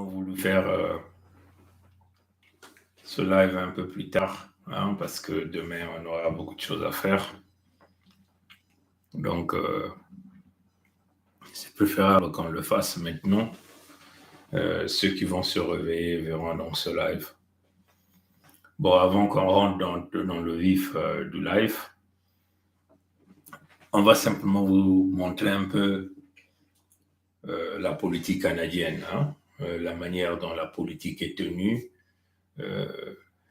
donc voulu faire ce live un peu plus tard, parce que demain, on aura beaucoup de choses à faire. Donc, c'est préférable qu'on le fasse maintenant. Ceux qui vont se réveiller verront donc ce live. Bon, avant qu'on rentre dans le vif du live, on va simplement vous montrer un peu la politique canadienne, la manière dont la politique est tenue,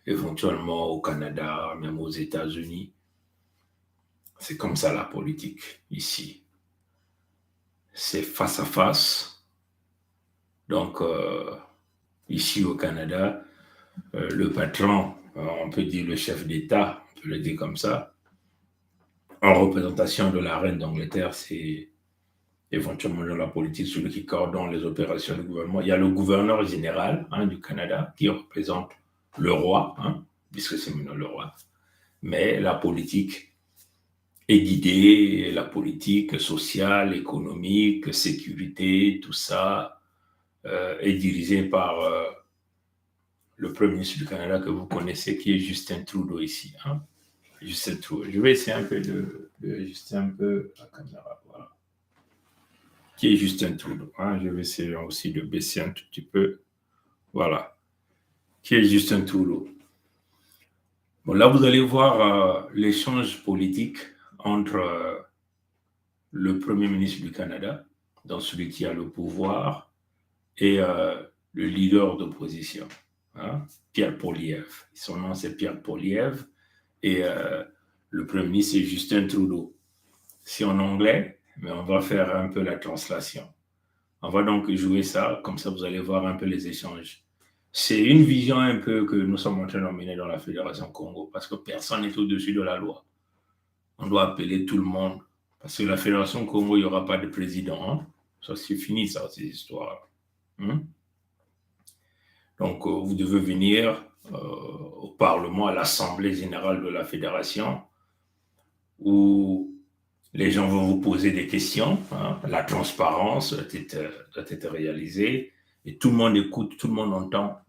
éventuellement au Canada, même aux États-Unis. C'est comme ça la politique ici. C'est face à face. Donc, ici au Canada, le patron, on peut dire le chef d'État, on peut le dire comme ça, en représentation de la reine d'Angleterre, c'est éventuellement dans la politique celui qui coordonne les opérations du gouvernement. Il y a le gouverneur général du Canada qui représente le roi, puisque c'est maintenant le roi. Mais la politique est guidée, la politique sociale, économique, sécurité, tout ça est dirigé par le premier ministre du Canada que vous connaissez, qui est Justin Trudeau ici. Justin Trudeau. Je vais essayer un peu de ajuster un peu la caméra. Voilà. Qui est Justin Trudeau. Je vais essayer aussi de baisser un tout petit peu. Voilà. Qui est Justin Trudeau. Bon, là, vous allez voir l'échange politique entre le premier ministre du Canada, donc celui qui a le pouvoir, et le leader d'opposition, Pierre Poilievre. Son nom, c'est Pierre Poilievre. Et le premier ministre, c'est Justin Trudeau. C'est en anglais, mais on va faire un peu la translation. On va donc jouer ça, comme ça vous allez voir un peu les échanges. C'est une vision un peu que nous sommes en train d'emmener dans la Fédération Congo, parce que personne n'est au-dessus de la loi. On doit appeler tout le monde, parce que la Fédération Congo, il n'y aura pas de président. Ça, c'est fini, ça, ces histoires. Donc, vous devez venir au Parlement, à l'Assemblée générale de la Fédération, où les gens vont vous poser des questions. La transparence doit être réalisée. Et tout le monde écoute, tout le monde entend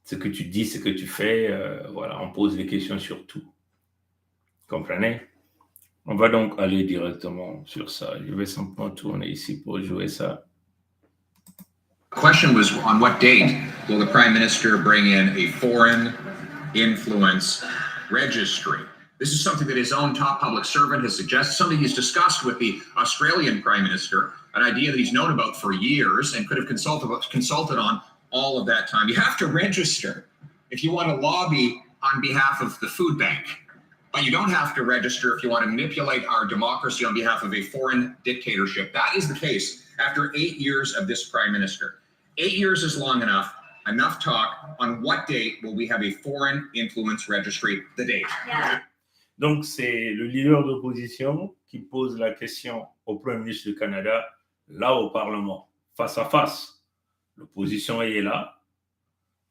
ce que tu dis, ce que tu fais. Voilà, on pose des questions sur tout. Comprenez? On va donc aller directement sur ça. Je vais simplement tourner ici pour jouer ça. The question was, on what date will the Prime Minister bring in a foreign influence registry? This is something that his own top public servant has suggested, something he's discussed with the Australian Prime Minister, an idea that he's known about for years and could have consulted on all of that time. You have to register if you want to lobby on behalf of the food bank, but you don't have to register if you want to manipulate our democracy on behalf of a foreign dictatorship. That is the case after 8 years of this Prime Minister. 8 years is long enough. Enough talk. On what date will we have a foreign influence registry? The date. Yeah. Donc, c'est le leader d'opposition qui pose la question au Premier ministre du Canada, là au Parlement, face à face. L'opposition est là,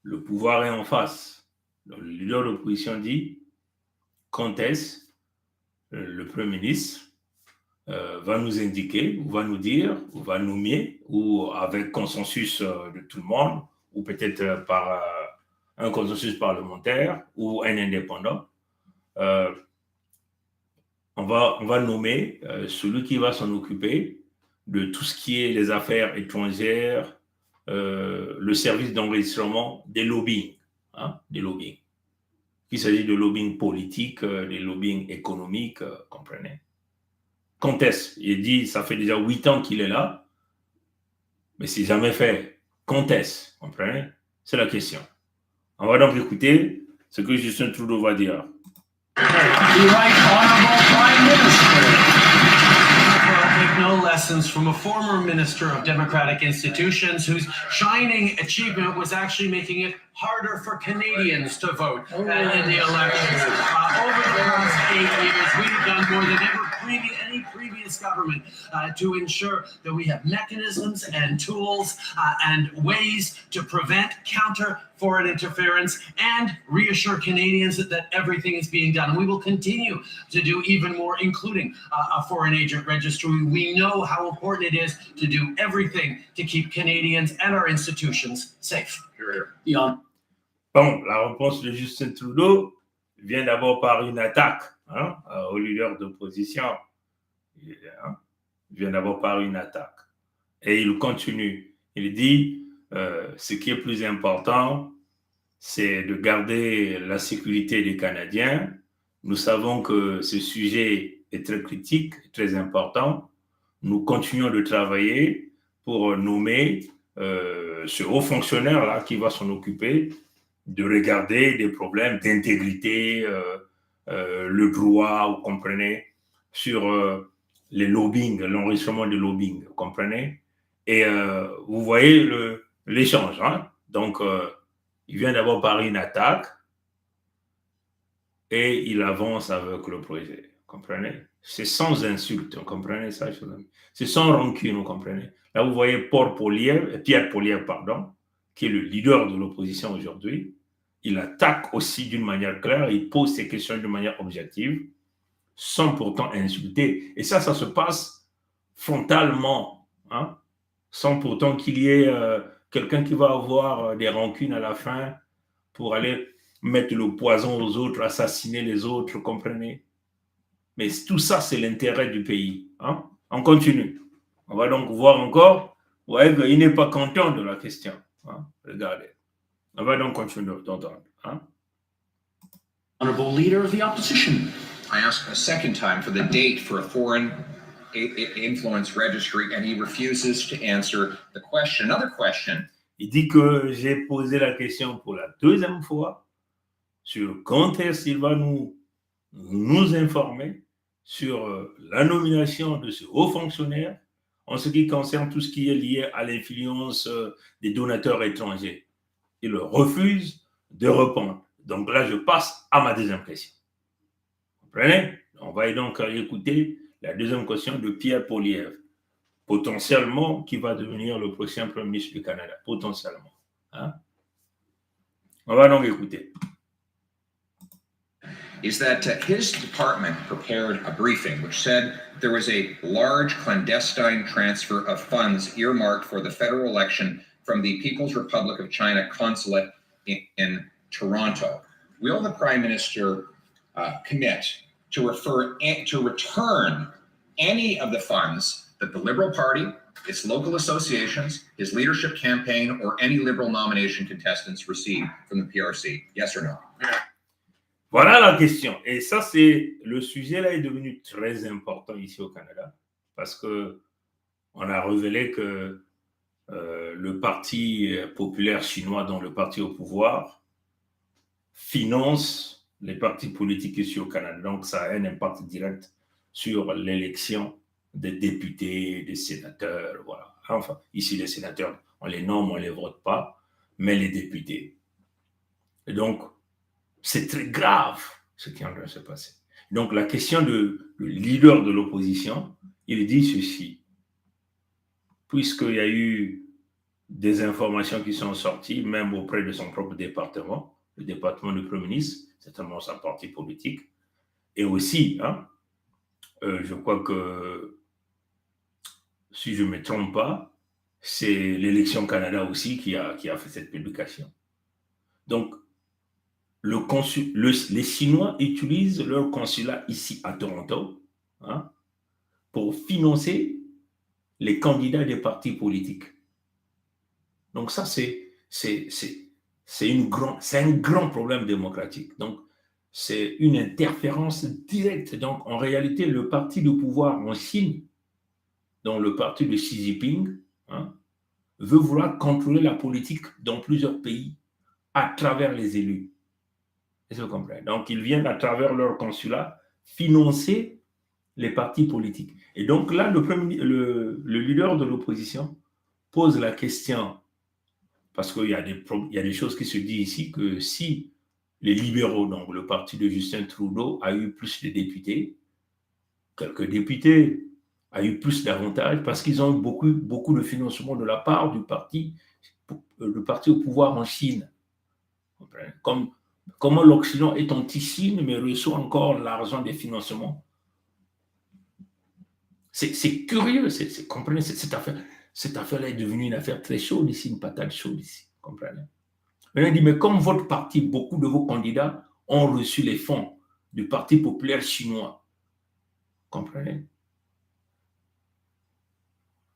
le pouvoir est en face. Donc, le leader d'opposition dit, quand est-ce le Premier ministre va nous indiquer, ou va nous dire, ou va nommer, ou avec consensus de tout le monde, ou peut-être par un consensus parlementaire, ou un indépendant, on va nommer celui qui va s'en occuper de tout ce qui est les affaires étrangères, le service d'enregistrement des lobbying. Des lobbying. Il s'agit de lobbying politique, des lobbying économiques, comprenez. Quand est-ce? Il dit, ça fait déjà 8 ans qu'il est là, mais c'est jamais fait. Quand est-ce? Comprenez? C'est la question. On va donc écouter ce que Justin Trudeau va dire. The right honorable Prime Minister. Take no lessons from a former minister of democratic institutions whose shining achievement was actually making it harder for Canadians to vote in the elections. Over the last 8 years, we've done more than any previous government to ensure that we have mechanisms and tools and ways to prevent, counter foreign interference, and reassure Canadians that everything is being done. And we will continue to do even more, including a foreign agent registry. We know how important it is to do everything to keep Canadians and our institutions safe. Ian. Bon, la réponse de Justin Trudeau vient d'abord par une attaque au leader d'opposition. Hein, vient d'abord par une attaque. Et il continue. Il dit, ce qui est plus important, c'est de garder la sécurité des Canadiens. Nous savons que ce sujet est très critique, très important. Nous continuons de travailler pour nommer ce haut fonctionnaire-là qui va s'en occuper de regarder des problèmes d'intégrité, le droit, vous comprenez, sur les lobbying, l'enregistrement de lobbying, vous comprenez. Et vous voyez l'échange. Hein? Donc, il vient d'abord par une attaque et il avance avec le projet. Vous comprenez? C'est sans insulte, vous comprenez ça? C'est sans rancune, vous comprenez? Là, vous voyez Pierre Poilievre, qui est le leader de l'opposition aujourd'hui. Il attaque aussi d'une manière claire, il pose ses questions d'une manière objective, sans pourtant insulter. Et ça se passe frontalement, hein? Sans pourtant qu'il y ait quelqu'un qui va avoir des rancunes à la fin pour aller mettre le poison aux autres, assassiner les autres, vous comprenez? Mais tout ça, c'est l'intérêt du pays. Hein? On continue. On va donc voir encore. Ouais, il n'est pas content de la question. Hein? Regardez. On va donc continuer d'entendre. Hein? Honourable Leader of the Opposition. I asked a second time for the date for a foreign influence registry, and he refuses to answer the question. Another question. Il dit que j'ai posé la question pour la deuxième fois sur quand est-ce qu'il va nous informer sur la nomination de ce haut fonctionnaire en ce qui concerne tout ce qui est lié à l'influence des donateurs étrangers. Il refuse de répondre. Donc là, je passe à ma deuxième question. Vous comprenez? On va donc écouter la deuxième question de Pierre Poilievre, potentiellement qui va devenir le prochain Premier ministre du Canada, potentiellement. Hein? On va donc écouter. Is that his department prepared a briefing which said there was a large clandestine transfer of funds earmarked for the federal election from the People's Republic of China consulate in Toronto. Will the Prime Minister commit to return any of the funds that the Liberal Party, its local associations, his leadership campaign, or any Liberal nomination contestants received from the PRC? Yes or no? Voilà la question. Et ça, le sujet là est devenu très important ici au Canada parce que on a révélé que le Parti populaire chinois, dont le parti au pouvoir, finance les partis politiques ici au Canada. Donc, ça a un impact direct sur l'élection des députés, des sénateurs, voilà. Enfin, ici, les sénateurs, on les nomme, on ne les vote pas, mais les députés. Et donc, c'est très grave ce qui est en train de se passer. Donc, la question du leader de l'opposition, il dit ceci. Puisqu'il y a eu des informations qui sont sorties, même auprès de son propre département, le département du Premier ministre, certainement sa parti politique, et aussi, je crois que, si je ne me trompe pas, c'est l'Élection Canada aussi qui a fait cette publication. Donc, les Chinois utilisent leur consulat ici à Toronto pour financer les candidats des partis politiques. Donc ça, c'est un grand problème démocratique. Donc, c'est une interférence directe. Donc, en réalité, le parti de pouvoir en Chine, donc le parti de Xi Jinping, veut vouloir contrôler la politique dans plusieurs pays à travers les élus. Est-ce que vous comprenez? Donc, ils viennent à travers leur consulat financer les partis politiques. Et donc là, le leader de l'opposition pose la question, parce qu'il y a des choses qui se disent ici, que si les libéraux, donc le parti de Justin Trudeau, a eu plus de députés, quelques députés, a eu plus d'avantages parce qu'ils ont eu beaucoup de financement de la part du parti au pouvoir en Chine. Comment l'Occident est anti-Chine, mais reçoit encore l'argent des financements. C'est curieux, comprenez, cette affaire-là est devenue une affaire très chaude ici, une patate chaude ici, comprenez. Maintenant, il dit, mais comme votre parti, beaucoup de vos candidats ont reçu les fonds du Parti populaire chinois, comprenez.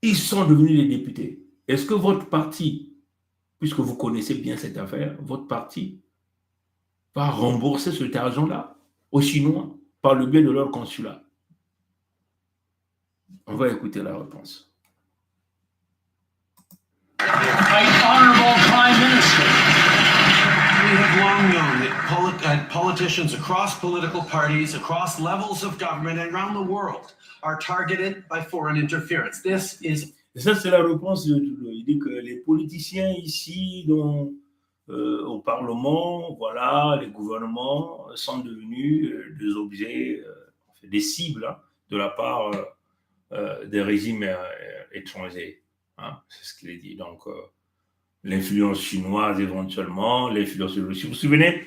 Ils sont devenus des députés. Est-ce que votre parti, puisque vous connaissez bien cette affaire, votre parti va rembourser cet argent-là aux Chinois par le biais de leur consulat? On va écouter la réponse. Honorable Prime Minister. We have long known that politicians across political parties, across levels of government and around the world are targeted by foreign interference. This is... Et ça, c'est la réponse de Trudeau. Il dit que les politiciens ici, au Parlement, voilà, les gouvernements sont devenus des objets, des cibles de la part des régimes étrangers. Hein, c'est ce qu'il a dit. Donc, l'influence chinoise éventuellement, l'influence de Russie. Vous vous souvenez,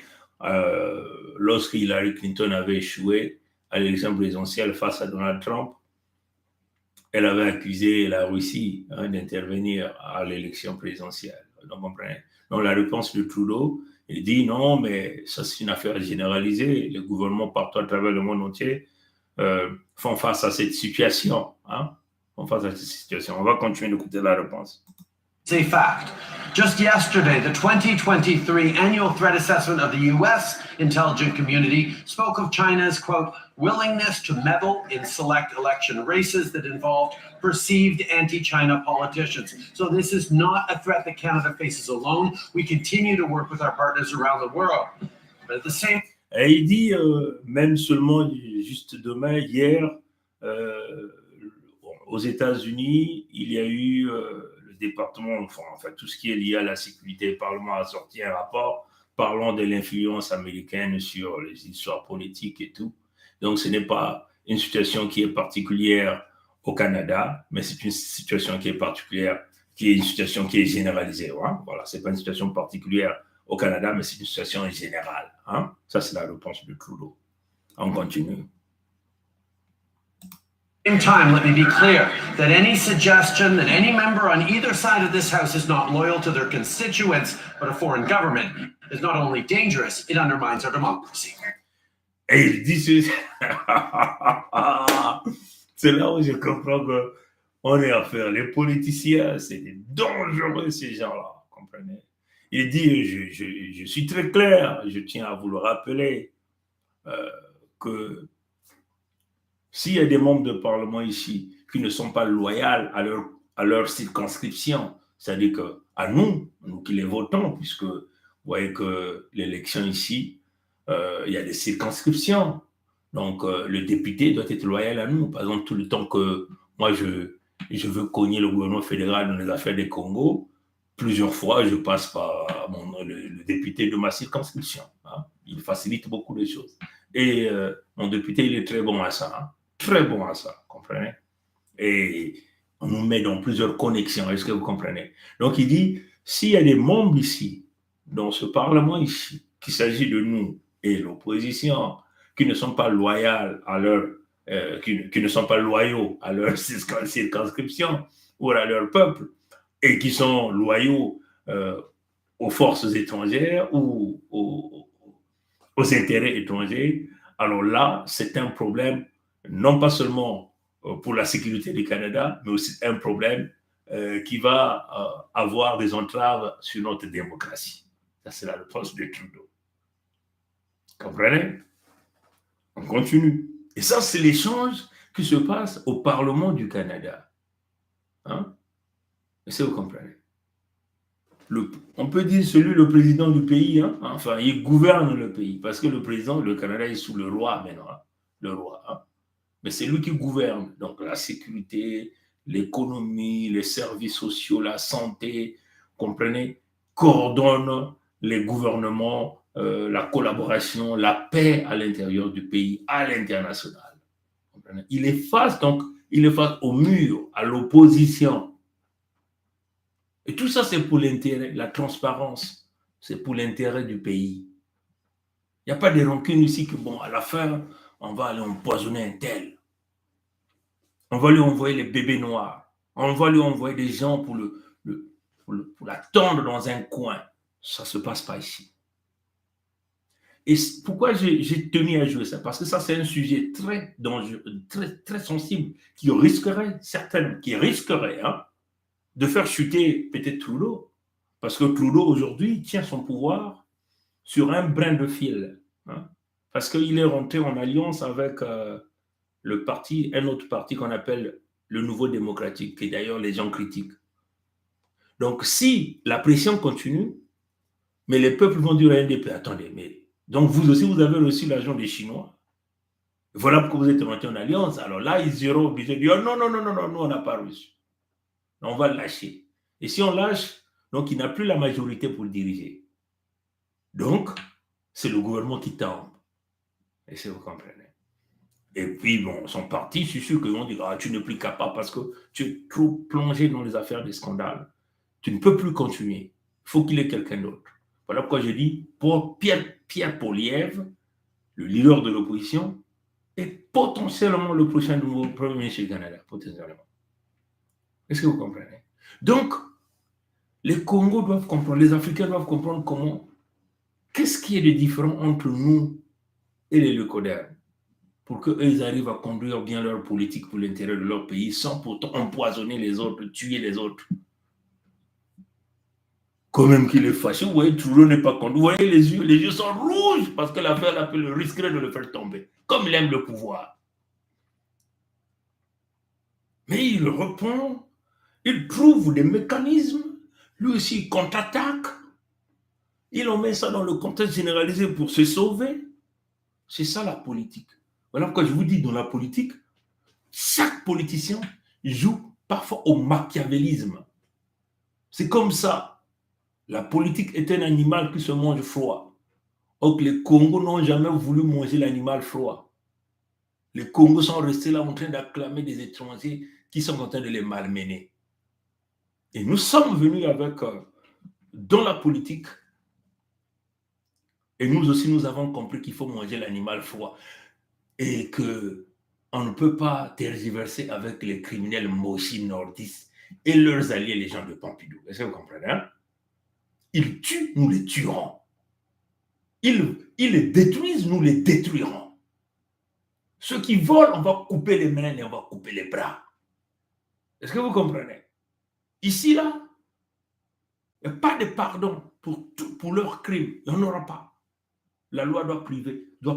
lorsque Hillary Clinton avait échoué à l'élection présidentielle face à Donald Trump, elle avait accusé la Russie d'intervenir à l'élection présidentielle. Donc, comprenez. Donc, la réponse de Trudeau, il dit non, mais ça c'est une affaire généralisée. Les gouvernements partout à travers le monde entier font face à cette situation. Font face à cette situation. On va continuer d'écouter la réponse. It's a fact. Just yesterday, the 2023 annual threat assessment of the U.S. intelligence community spoke of China's, quote, willingness to meddle in select election races that involved perceived anti-China politicians. So this is not a threat that Canada faces alone. We continue to work with our partners around the world. But at the same... Et il dit, même seulement juste demain, hier, aux États-Unis, il y a eu... département, enfin tout ce qui est lié à la sécurité, le Parlement a sorti un rapport parlant de l'influence américaine sur les histoires politiques et tout. Donc, ce n'est pas une situation qui est particulière au Canada, mais c'est une situation qui est particulière, qui est une situation qui est généralisée. Hein? Voilà, c'est pas une situation particulière au Canada, mais c'est une situation générale. Hein? Ça, c'est la réponse de Trudeau. On continue. Same time, let me be clear that any suggestion that any member on either side of this House is not loyal to their constituents but a foreign government is not only dangerous, it undermines our democracy. Et il dit ceci. C'est là où je comprends qu'on est à faire. Les politiciens, c'est dangereux, ces gens-là. Comprenez? Il dit, je suis très clair, je tiens à vous le rappeler, que s'il y a des membres de parlement ici qui ne sont pas loyaux à leur circonscription, c'est-à-dire qu'à nous qui les votons, puisque vous voyez que l'élection ici, il y a des circonscriptions. Donc, le député doit être loyal à nous. Par exemple, tout le temps que moi, je veux cogner le gouvernement fédéral dans les affaires des Congo, plusieurs fois, je passe par le député de ma circonscription. Hein. Il facilite beaucoup de choses. Et mon député, il est très bon à ça. Hein. Très bon à ça, comprenez? Et on nous met dans plusieurs connexions, est-ce que vous comprenez? Donc il dit, s'il y a des membres ici, dans ce Parlement ici, qu'il s'agit de nous et l'opposition, qui ne sont pas loyaux à leur, qui ne sont pas loyaux à leur circonscription ou à leur peuple, et qui sont loyaux aux forces étrangères ou aux intérêts étrangers, alors là, c'est un problème non pas seulement pour la sécurité du Canada, mais aussi un problème qui va avoir des entraves sur notre démocratie. Ça, c'est la réponse de Trudeau. Comprenez? On continue. Et ça, c'est l'échange qui se passe au Parlement du Canada. Hein? Est-ce que vous comprenez? On peut dire le président du pays, hein? Enfin, il gouverne le pays, parce que le président, le Canada est sous le roi maintenant, hein? Le roi. Hein? Mais c'est lui qui gouverne, donc la sécurité, l'économie, les services sociaux, la santé, comprenez, coordonne les gouvernements, la collaboration, la paix à l'intérieur du pays, à l'international. comprenez? Il est face, donc, il est face au mur, à l'opposition. Et tout ça, c'est pour l'intérêt, la transparence, c'est pour l'intérêt du pays. Il n'y a pas de rancune ici que, bon, à la fin, on va aller empoisonner un tel. On va lui envoyer les bébés noirs. On va lui envoyer des gens pour l'attendre dans un coin. Ça ne se passe pas ici. Et pourquoi j'ai tenu à jouer ça? Parce que ça, c'est un sujet très dangereux, très, très sensible, qui risquerait, hein, de faire chuter peut-être Trudeau. Parce que Trudeau, aujourd'hui, tient son pouvoir sur un brin de fil. Hein, parce qu'il est rentré en alliance avec le parti, un autre parti qu'on appelle le Nouveau Démocratique, et d'ailleurs les gens critiquent. Donc, si la pression continue, mais les peuples vont dire à NDP, attendez, mais donc vous aussi, vous avez reçu l'argent des Chinois. Voilà pourquoi vous êtes rentré en alliance. Alors là, ils seront obligés de dire, non, nous, on n'a pas reçu. On va le lâcher. Et si on lâche, donc il n'a plus la majorité pour le diriger. Donc, c'est le gouvernement qui tombe. Et si vous comprenez. Et puis, bon, son parti, je suis sûr qu'ils vont dire, tu n'es plus capable parce que tu es trop plongé dans les affaires des scandales. Tu ne peux plus continuer. Il faut qu'il y ait quelqu'un d'autre. Voilà pourquoi je dis, pour Pierre Poilievre, le leader de l'opposition, est potentiellement le prochain nouveau Premier ministre du Canada, potentiellement. Est-ce que vous comprenez? Donc, les Congos doivent comprendre, les Africains doivent comprendre comment, qu'est-ce qui est de différent entre nous et les Leucodermes, pour qu'eux arrivent à conduire bien leur politique pour l'intérêt de leur pays, sans pourtant empoisonner les autres, tuer les autres. Quand même qu'il est fâché, vous voyez, Trudeau n'est pas content. Vous voyez, les yeux sont rouges parce que l'affaire risquerait de le faire tomber, comme il aime le pouvoir. Mais il reprend, il trouve des mécanismes, lui aussi il contre-attaque, il en met ça dans le contexte généralisé pour se sauver. C'est ça la politique. Voilà pourquoi je vous dis, dans la politique, chaque politicien joue parfois au machiavélisme. C'est comme ça. La politique est un animal qui se mange froid. Or, les Congos n'ont jamais voulu manger l'animal froid. Les Congos sont restés là en train d'acclamer des étrangers qui sont en train de les malmener. Et nous sommes venus avec, dans la politique, et nous aussi, nous avons compris qu'il faut manger l'animal froid. Et qu'on ne peut pas tergiverser avec les criminels mochis nordistes et leurs alliés, les gens de Pompidou. Est-ce que vous comprenez, hein? Ils tuent, nous les tuerons. Ils les détruisent, nous les détruirons. Ceux qui volent, on va couper les mains et on va couper les bras. Est-ce que vous comprenez? Ici, là, il n'y a pas de pardon pour leurs crimes. Il n'y en aura pas. La loi doit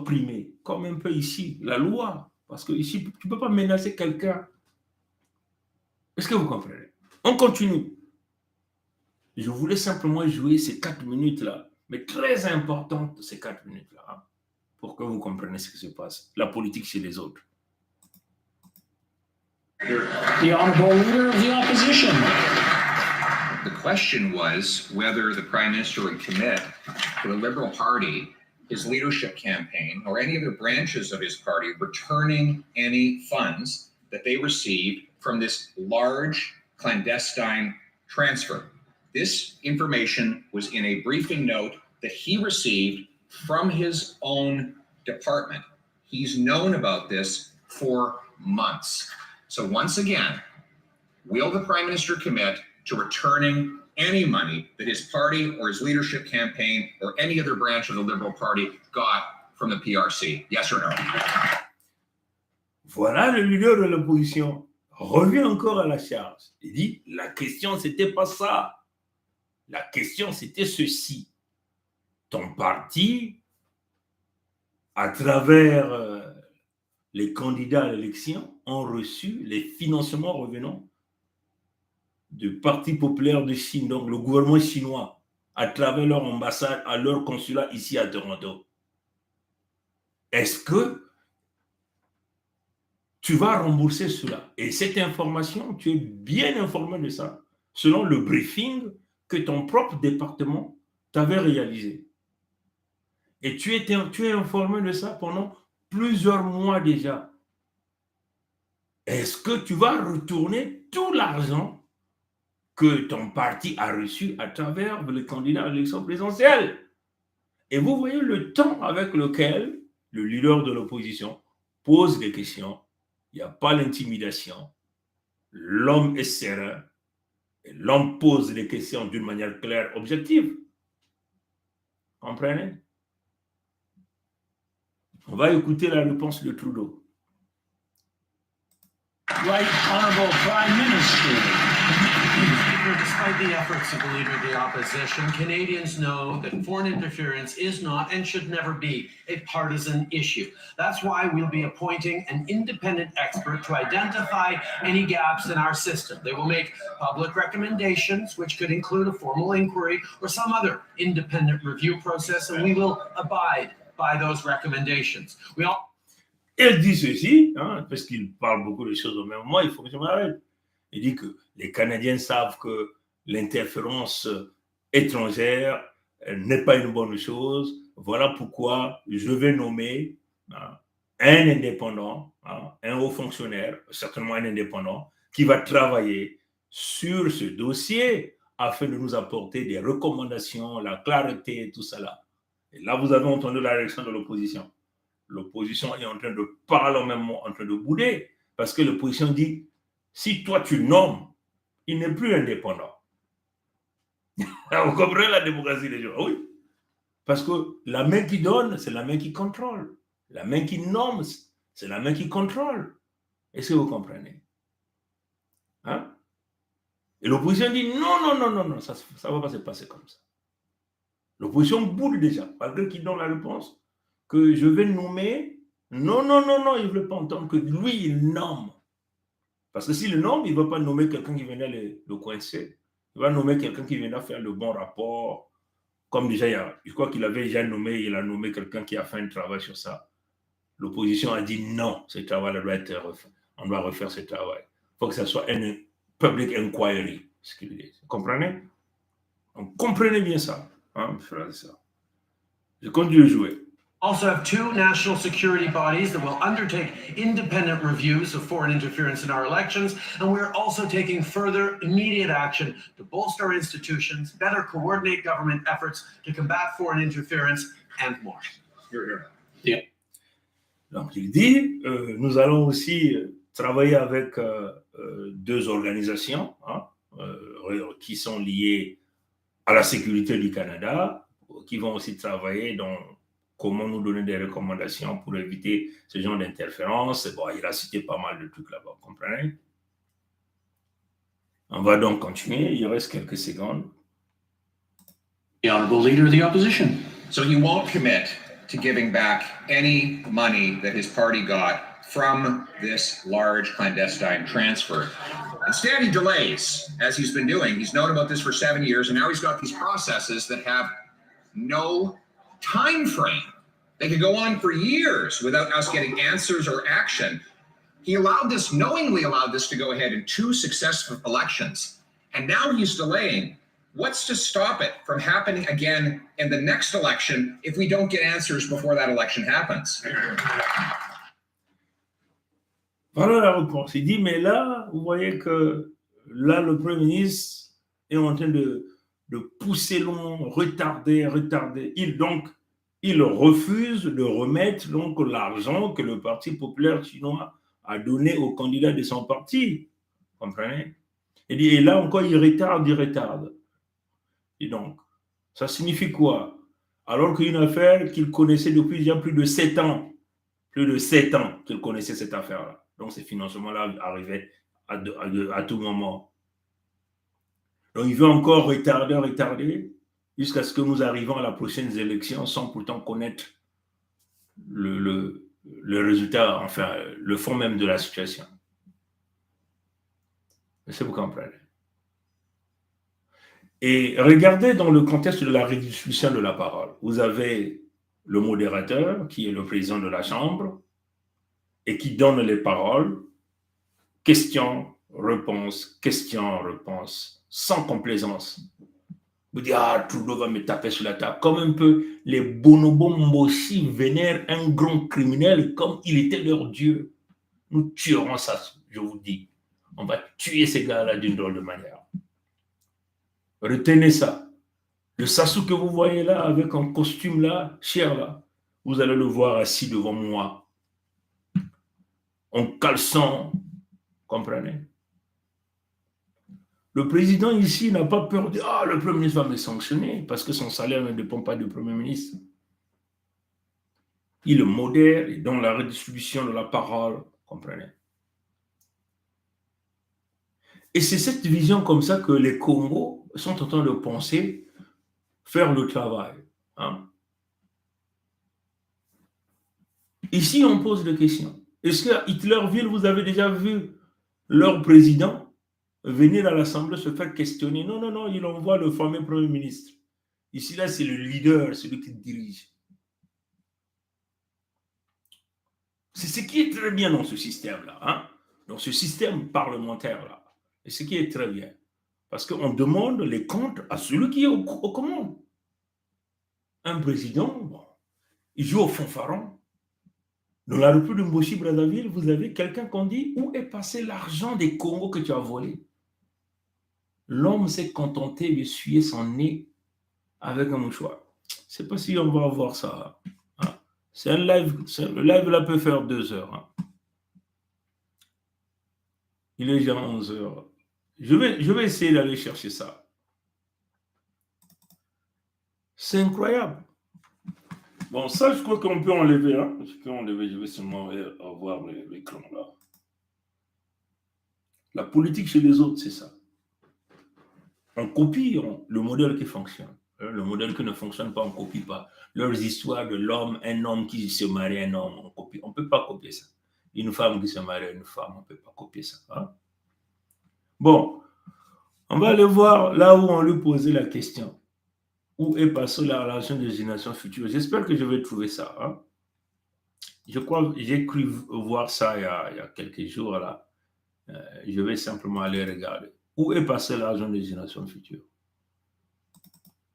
primer. Comme un peu ici, la loi. Parce que ici, tu ne peux pas menacer quelqu'un. Est-ce que vous comprenez? On continue. Je voulais simplement jouer ces 4 minutes-là, mais très importantes, ces 4 minutes-là, hein, pour que vous compreniez ce qui se passe. La politique chez les autres. The honorable leader of the opposition. The question was whether the Prime Minister would commit to the Liberal Party, his leadership campaign, or any other branches of his party returning any funds that they received from this large clandestine transfer. This information was in a briefing note that he received from his own department. He's known about this for months. So once again, will the Prime Minister commit to returning any money that his party or his leadership campaign or any other branch of the Liberal Party got from the PRC? Yes or no? Voilà le leader de l'opposition. Revient encore à la charge. Il dit, la question, c'était pas ça. La question, c'était ceci. Ton parti, à travers les candidats à l'élection, ont reçu les financements revenant du Parti populaire de Chine, donc le gouvernement chinois, à travers leur ambassade, à leur consulat ici à Toronto. Est-ce que tu vas rembourser cela? Et cette information, tu es bien informé de ça, selon le briefing que ton propre département t'avait réalisé. Et tu es informé de ça pendant plusieurs mois déjà. est-ce que tu vas retourner tout l'argent que ton parti a reçu à travers le candidat à l'élection présidentielle? Et vous voyez le temps avec lequel le leader de l'opposition pose des questions. Il n'y a pas l'intimidation. L'homme est serein. Et l'homme pose des questions d'une manière claire, objective. Comprenez? On va écouter la réponse de Trudeau. Right Honorable Prime Minister. Despite the efforts of the Leader of the Opposition, Canadians know that foreign interference is not and should never be a partisan issue. That's why we'll be appointing an independent expert to identify any gaps in our system. They will make public recommendations, which could include a formal inquiry or some other independent review process, and we will abide by those recommendations. Il dit ceci, parce qu'il parle beaucoup de choses au même moment, il faut que je m'arrête. Il dit que les Canadiens savent que l'interférence étrangère n'est pas une bonne chose. Voilà pourquoi je vais nommer un indépendant, un haut fonctionnaire, certainement un indépendant, qui va travailler sur ce dossier afin de nous apporter des recommandations, la clarté, tout cela. Et là, vous avez entendu la réaction de l'opposition. L'opposition est en train de parler au même moment, en train de bouder, parce que l'opposition dit, si toi tu nommes, il n'est plus indépendant. Vous comprenez la démocratie des gens? Oui. Parce que la main qui donne, c'est la main qui contrôle. La main qui nomme, c'est la main qui contrôle. Est-ce que vous comprenez? Et l'opposition dit, non, ça ne va pas se passer comme ça. L'opposition boude déjà, malgré qu'il donne la réponse que je vais nommer. Non, il ne veut pas entendre que lui, il nomme. Parce que s'il nomme, il ne va pas nommer quelqu'un qui viendra le coincer. Il va nommer quelqu'un qui viendra faire le bon rapport. Comme déjà, je crois qu'il avait déjà nommé, il a nommé quelqu'un qui a fait un travail sur ça. L'opposition a dit non, ce travail doit être refait. On doit refaire ce travail. Il faut que ce soit une public inquiry, ce qu'il dit. Vous comprenez? Donc, comprenez bien ça. Je continue de jouer. Also have two national security bodies that will undertake independent reviews of foreign interference in our elections, and we're also taking further immediate action to bolster our institutions, better coordinate government efforts to combat foreign interference, and more. Yeah. Donc il dit, nous allons aussi travailler avec deux organisations qui sont liées à la sécurité du Canada, qui vont aussi travailler dans comment nous donner des recommandations pour éviter ce genre d'interférence. Bon, il a cité pas mal de trucs là-bas, vous comprenez? On va donc continuer, il reste quelques secondes. The Honorable Leader of the Opposition. So he won't commit to giving back any money that his party got from this large clandestine transfer. Instead, he delays, as he's been doing. He's known about this for 7 years, and now he's got these processes that have no time frame. They could go on for years without us getting answers or action. He knowingly allowed this to go ahead in 2 successive elections, and now he's delaying. What's to stop it from happening again in the next election if we don't get answers before that election happens? Voilà la réponse. Il dit, mais là, vous voyez que là, le Premier ministre est en train de pousser long, retarder. Il refuse de remettre donc l'argent que le Parti populaire chinois a donné aux candidats de son parti. Vous comprenez? Et là encore, il retarde. Et donc, ça signifie quoi? Alors qu'une affaire qu'il connaissait depuis déjà plus de 7 ans qu'il connaissait cette affaire-là. Donc, ces financements-là arrivaient à tout moment. Donc, il veut encore retarder jusqu'à ce que nous arrivions à la prochaine élection sans pourtant connaître le résultat, enfin, le fond même de la situation. Est-ce que vous comprenez? Et regardez dans le contexte de la redistribution de la parole. Vous avez le modérateur, qui est le président de la Chambre, et qui donne les paroles, question-réponse, sans complaisance. Vous dites, Trudeau va me taper sur la table, comme un peu les bonobos Mboshi vénèrent un grand criminel comme il était leur dieu. Nous tuerons ça je vous dis, on va tuer ces gars-là d'une drôle de manière. Retenez ça. Le Sassou que vous voyez là, avec un costume là, cher là, vous allez le voir assis devant moi, en caleçon, comprenez? Le président ici n'a pas peur de « Ah, le Premier ministre va me sanctionner » parce que son salaire ne dépend pas du Premier ministre. Il modère et dans la redistribution de la parole, comprenez? Et c'est cette vision comme ça que les Congos sont en train de penser faire le travail. Hein? Ici, on pose des questions. Est-ce qu'à Hitlerville, vous avez déjà vu leur président venir à l'Assemblée se faire questionner? Non, non, non, il envoie le fameux Premier ministre. Ici, là, c'est le leader, celui qui dirige. C'est ce qui est très bien dans ce système-là, hein? Dans ce système parlementaire-là. Et ce qui est très bien. Parce qu'on demande les comptes à celui qui est aux commandes. Un président, bon, il joue au fanfaron. Dans la République de Mboshi-Brazzaville, vous avez quelqu'un qui dit où est passé l'argent des Congos que tu as volé. L'homme s'est contenté de suer son nez avec un mouchoir. Je ne sais pas si on va voir ça. Hein? C'est un live. Le live là peut faire 2 heures. Hein? Il est déjà 11 heures. Je vais essayer d'aller chercher ça. C'est incroyable. Bon, ça, je crois qu'on peut enlever. Hein? Je peux enlever. Je vais seulement avoir l'écran là. La politique chez les autres, c'est ça. On copie le modèle qui fonctionne. Le modèle qui ne fonctionne pas, on ne copie pas. Leurs histoires de l'homme, un homme qui se marie à un homme, on copie. On ne peut pas copier ça. Une femme qui se marie à une femme, on ne peut pas copier ça. Hein? Bon, on va aller voir là où on lui posait la question. Où est passée la relation des générations futures? J'espère que je vais trouver ça. Hein? Je crois que j'ai cru voir ça il y a quelques jours là. Je vais simplement aller regarder. Où est passé l'argent des générations futures?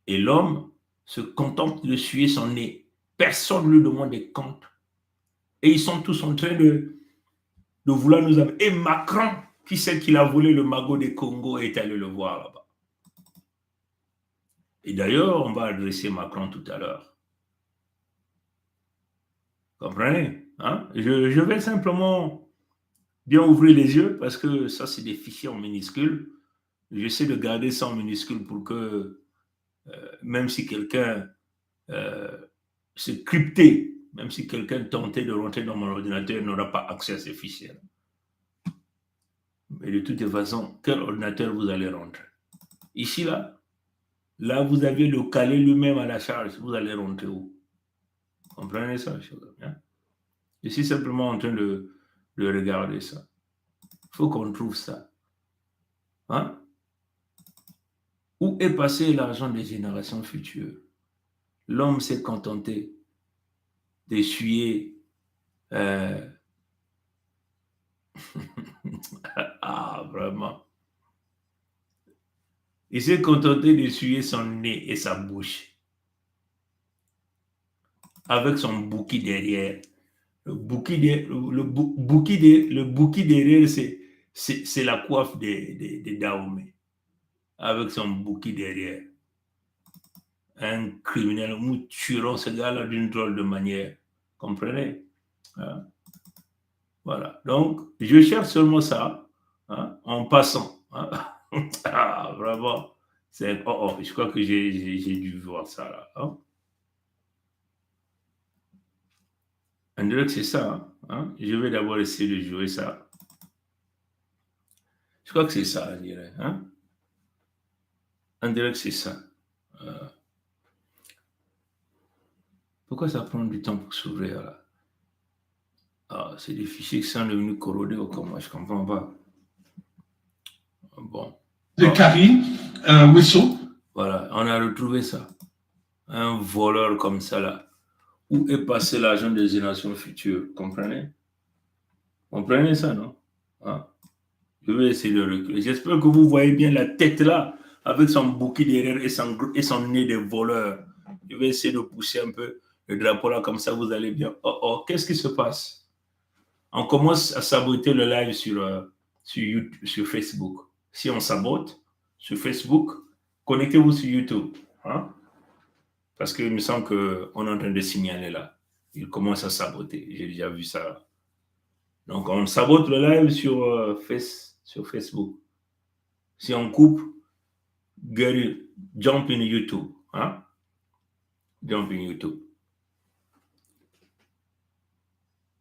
Et l'homme se contente de suer son nez. Personne ne lui demande des comptes. Et ils sont tous en train de vouloir nous amener. Et Macron, qui sait qu'il a volé le magot des Congo, est allé le voir là-bas. Et d'ailleurs, on va adresser Macron tout à l'heure. Comprenez? Hein? Je vais simplement bien ouvrir les yeux parce que ça, c'est des fichiers en minuscules. J'essaie de garder ça en minuscules pour que même si quelqu'un se cryptait, même si quelqu'un tentait de rentrer dans mon ordinateur, il n'aura pas accès à ces fichiers. Mais de toute façon, quel ordinateur vous allez rentrer? Ici, là, vous avez le calé lui-même à la charge. Vous allez rentrer où? Comprenez ça, hein? Je suis simplement en train de regarder ça. Il faut qu'on trouve ça. Hein? Où est passé l'argent des générations futures? L'homme s'est contenté d'essuyer. Ah, vraiment. Il s'est contenté d'essuyer son nez et sa bouche. Avec son bouquet derrière. Le bouquet derrière, c'est la coiffe de Dahomey. Avec son bouquet derrière. Un criminel, nous tuerons ce gars-là d'une drôle de manière. Comprenez? Hein? Voilà. Donc, je cherche seulement ça, hein, en passant. Hein? Ah, vraiment. Je crois que j'ai dû voir ça là. Hein? On dirait que c'est ça. Hein? Je vais d'abord essayer de jouer ça. Je crois que c'est ça, on dirait. Hein? On dirait que c'est ça. Pourquoi ça prend du temps pour s'ouvrir là? Ah, c'est des fichiers qui sont devenus corrodés ou comment? Je ne comprends pas. Bon. De Karine Wissou. Voilà, on a retrouvé ça. Un voleur comme ça là. Où est passé l'argent des générations futures? Comprenez? Comprenez ça, non? Hein? Je vais essayer de reculer. J'espère que vous voyez bien la tête là, avec son bouquet derrière et son nez de voleur. Je vais essayer de pousser un peu le drapeau là, comme ça vous allez bien. Oh, qu'est-ce qui se passe? On commence à saboter le live sur Facebook. Si on sabote sur Facebook, connectez-vous sur YouTube. Hein? Parce qu'il me semble qu'on est en train de signaler là. Il commence à saboter. J'ai déjà vu ça. Donc, on sabote le live sur Facebook. Si on coupe, jump in YouTube. Hein? Jump in YouTube.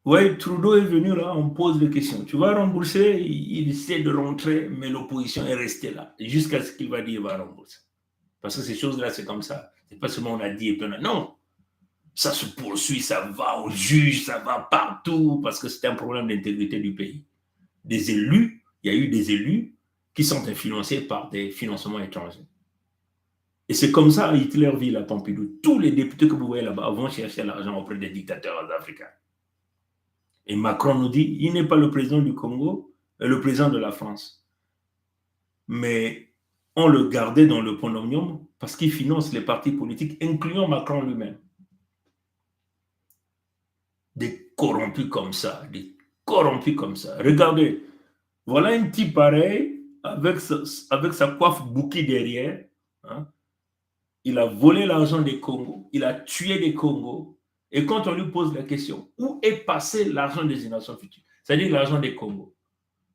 Oui, Trudeau est venu là, on pose des questions. Tu vas rembourser, il essaie de rentrer, mais l'opposition est restée là, jusqu'à ce qu'il va dire qu'il va rembourser. Parce que ces choses-là, c'est comme ça. C'est pas seulement on a dit et puis on a... Non, ça se poursuit, ça va au juge, ça va partout, parce que c'est un problème d'intégrité du pays. Des élus, il y a eu des élus qui sont influencés par des financements étrangers. Et c'est comme ça à Hitlerville, à Pompidou. Tous les députés que vous voyez là-bas vont chercher l'argent auprès des dictateurs africains. Et Macron nous dit, il n'est pas le président du Congo, le président de la France. Mais on le gardait dans le ponomnium parce qu'il finance les partis politiques, incluant Macron lui-même. Des corrompus comme ça, des corrompus comme ça. Regardez, voilà un type pareil, avec sa coiffe bouquée derrière. Hein. Il a volé l'argent des Congos, il a tué des Congos. Et quand on lui pose la question, où est passé l'argent des générations futures? C'est-à-dire l'argent des Congos,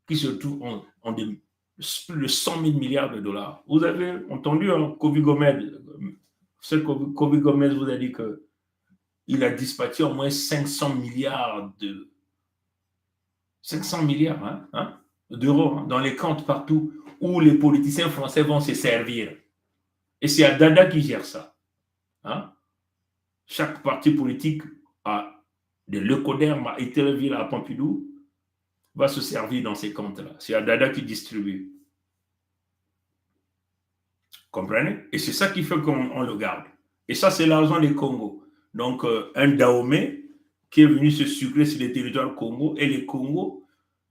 qui se trouve en plus de 100 000 milliards de dollars. Vous avez entendu Kofi Gomez, Kofi Gomez vous a dit qu'il a dispatché au moins 500 milliards d'euros dans les comptes partout où les politiciens français vont se servir. Et c'est à Dada qui gère ça. Hein? Chaque parti politique de l'Ecoderm à Hitlerville à Pompidou va se servir dans ces comptes-là. C'est à Dada qui distribue. Comprenez? Et c'est ça qui fait qu'on le garde. Et ça, c'est l'argent des Congos. Donc, un Dahomey qui est venu se sucrer sur les territoires Congo et les Congos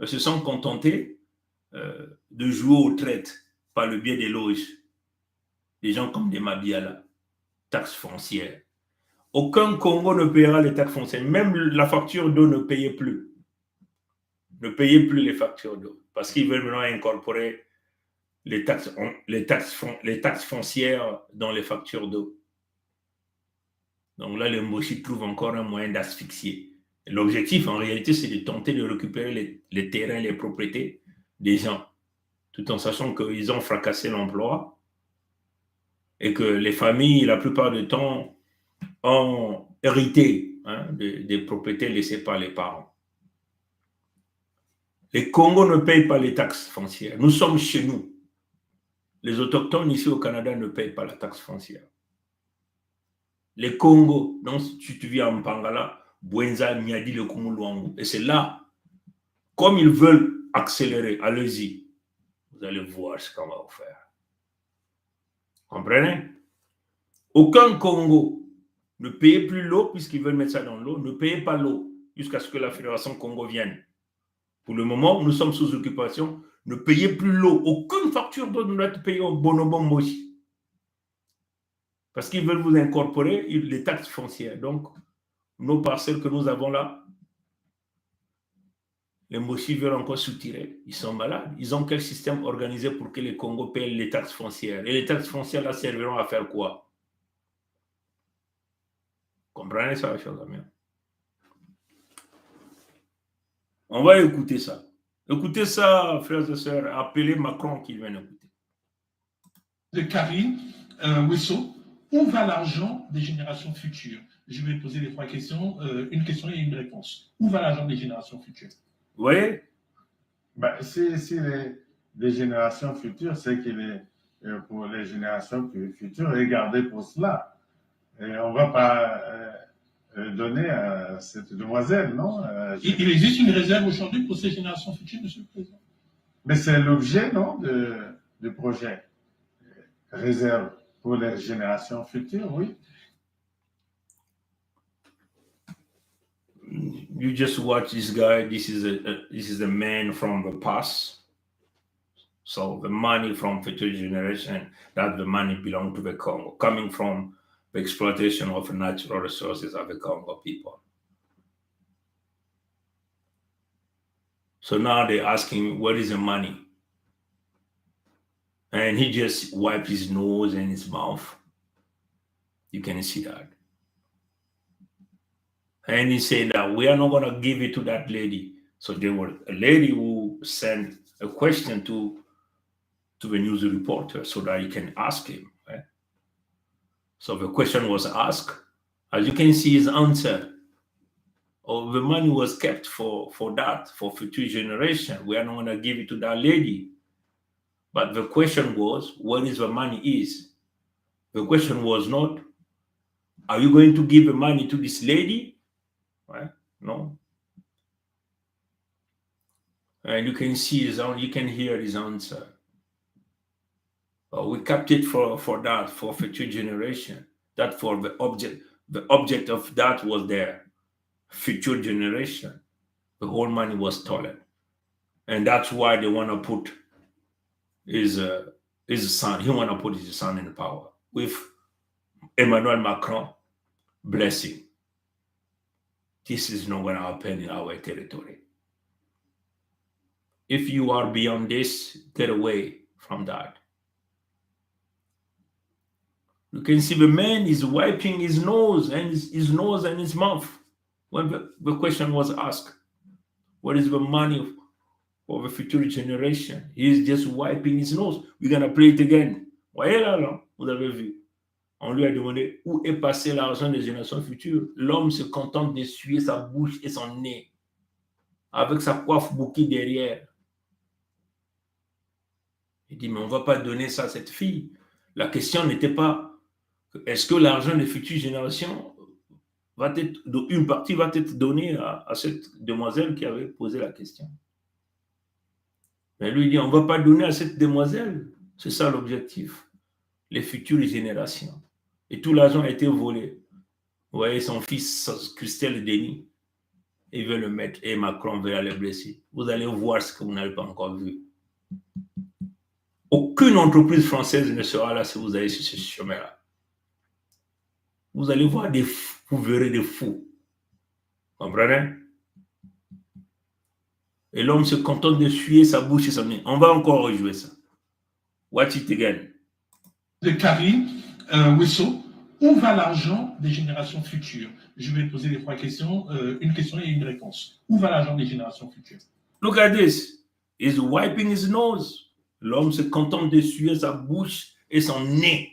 se sont contentés de jouer aux traites par le biais des loges. Des gens comme des Mabiala, taxes foncières. Aucun Congo ne paiera les taxes foncières. Même la facture d'eau ne payait plus. Ne payez plus les factures d'eau. Parce qu'ils veulent maintenant incorporer les taxes foncières dans les factures d'eau. Donc là, les Mboshi trouvent encore un moyen d'asphyxier. L'objectif, en réalité, c'est de tenter de récupérer les terrains, les propriétés des gens, tout en sachant qu'ils ont fracassé l'emploi et que les familles, la plupart du temps, ont hérité des propriétés laissées par les parents. Les Congos ne payent pas les taxes foncières. Nous sommes chez nous. Les autochtones ici au Canada ne payent pas la taxe foncière. Les Congos, donc si tu vis en Pangala, Bwenza, Miadi, le Kumuluangu. Et c'est là, comme ils veulent accélérer, allez-y. Vous allez voir ce qu'on va vous faire. Comprenez? Aucun Congo ne payait plus l'eau puisqu'ils veulent mettre ça dans l'eau. Ne payez pas l'eau jusqu'à ce que la Fédération Congo vienne. Pour le moment, nous sommes sous occupation. Ne payez plus l'eau. Aucune facture d'eau ne doit être payée au Bonobo Moshi. Parce qu'ils veulent vous incorporer les taxes foncières. Donc, nos parcelles que nous avons là, les Moshi veulent encore soutirer. Ils sont malades. Ils ont quel système organisé pour que les Congos payent les taxes foncières? Et les taxes foncières, là, serviront à faire quoi? Comprenez ça, chers amis? On va écouter ça. Écoutez ça, frères et sœurs. Appelez Macron qui vient écouter. De Karine Wissot. Où va l'argent des générations futures? Je vais poser les trois questions, une question et une réponse. Où va l'argent des générations futures? Vous voyez? Si les générations futures, c'est qu'il est pour les générations futures, regardez pour cela. Et on ne va pas donner à cette demoiselle, non? Il existe une réserve aujourd'hui pour ces générations futures, Monsieur le Président? Mais c'est l'objet, non, du projet. Réserve pour les générations futures, oui. You just watch this guy. This is a man from the past. So the money from future generation, that the money belong to the Congo, coming from the exploitation of natural resources of the Congo people. So now they ask him, where is the money? And he just wiped his nose and his mouth. You can see that. And he said that we are not going to give it to that lady. So there was a lady who sent a question to the news reporter so that he can ask him. Right? So the question was asked. As you can see, his answer. Oh, the money was kept for that, for future generation. We are not going to give it to that lady. But the question was, where is the money is? The question was not, are you going to give the money to this lady? Right? No. And you can see his own, you can hear his answer. We kept it for that, for future generation. That for the object of that was their future generation. The whole money was stolen. And that's why they want to put his son, he want to put his son in power with Emmanuel Macron blessing. This is not going to happen in our territory. If you are beyond this, get away from that. You can see the man is wiping his nose and his nose and his mouth when the question was asked, what is the money for the future generation? He is just wiping his nose. We're going to play it again. Voyez là, là, vous avez vu. On lui a demandé où est passé l'argent des générations futures. L'homme se contente d'essuyer sa bouche et son nez avec sa coiffe bouquée derrière. Il dit, mais on ne va pas donner ça à cette fille. La question n'était pas, est-ce que l'argent des futures générations va être, une partie va être donnée à cette demoiselle qui avait posé la question. Mais lui dit, on ne va pas donner à cette demoiselle. C'est ça l'objectif. Les futures générations. Et tout l'argent a été volé. Vous voyez son fils, Christelle Denis, il veut le mettre et Macron veut aller blesser. Vous allez voir ce que vous n'avez pas encore vu. Aucune entreprise française ne sera là si vous allez sur ce chemin-là. Vous allez voir des fous, vous verrez des fous. Comprenez? Et l'homme se contente de suer sa bouche et son nez. On va encore rejouer ça. Watch it again. De Karim Wissot, où va l'argent des générations futures? Je vais poser les trois questions, une question et une réponse. Où va l'argent des générations futures? Look at this. He's wiping his nose. L'homme se contente de suer sa bouche et son nez.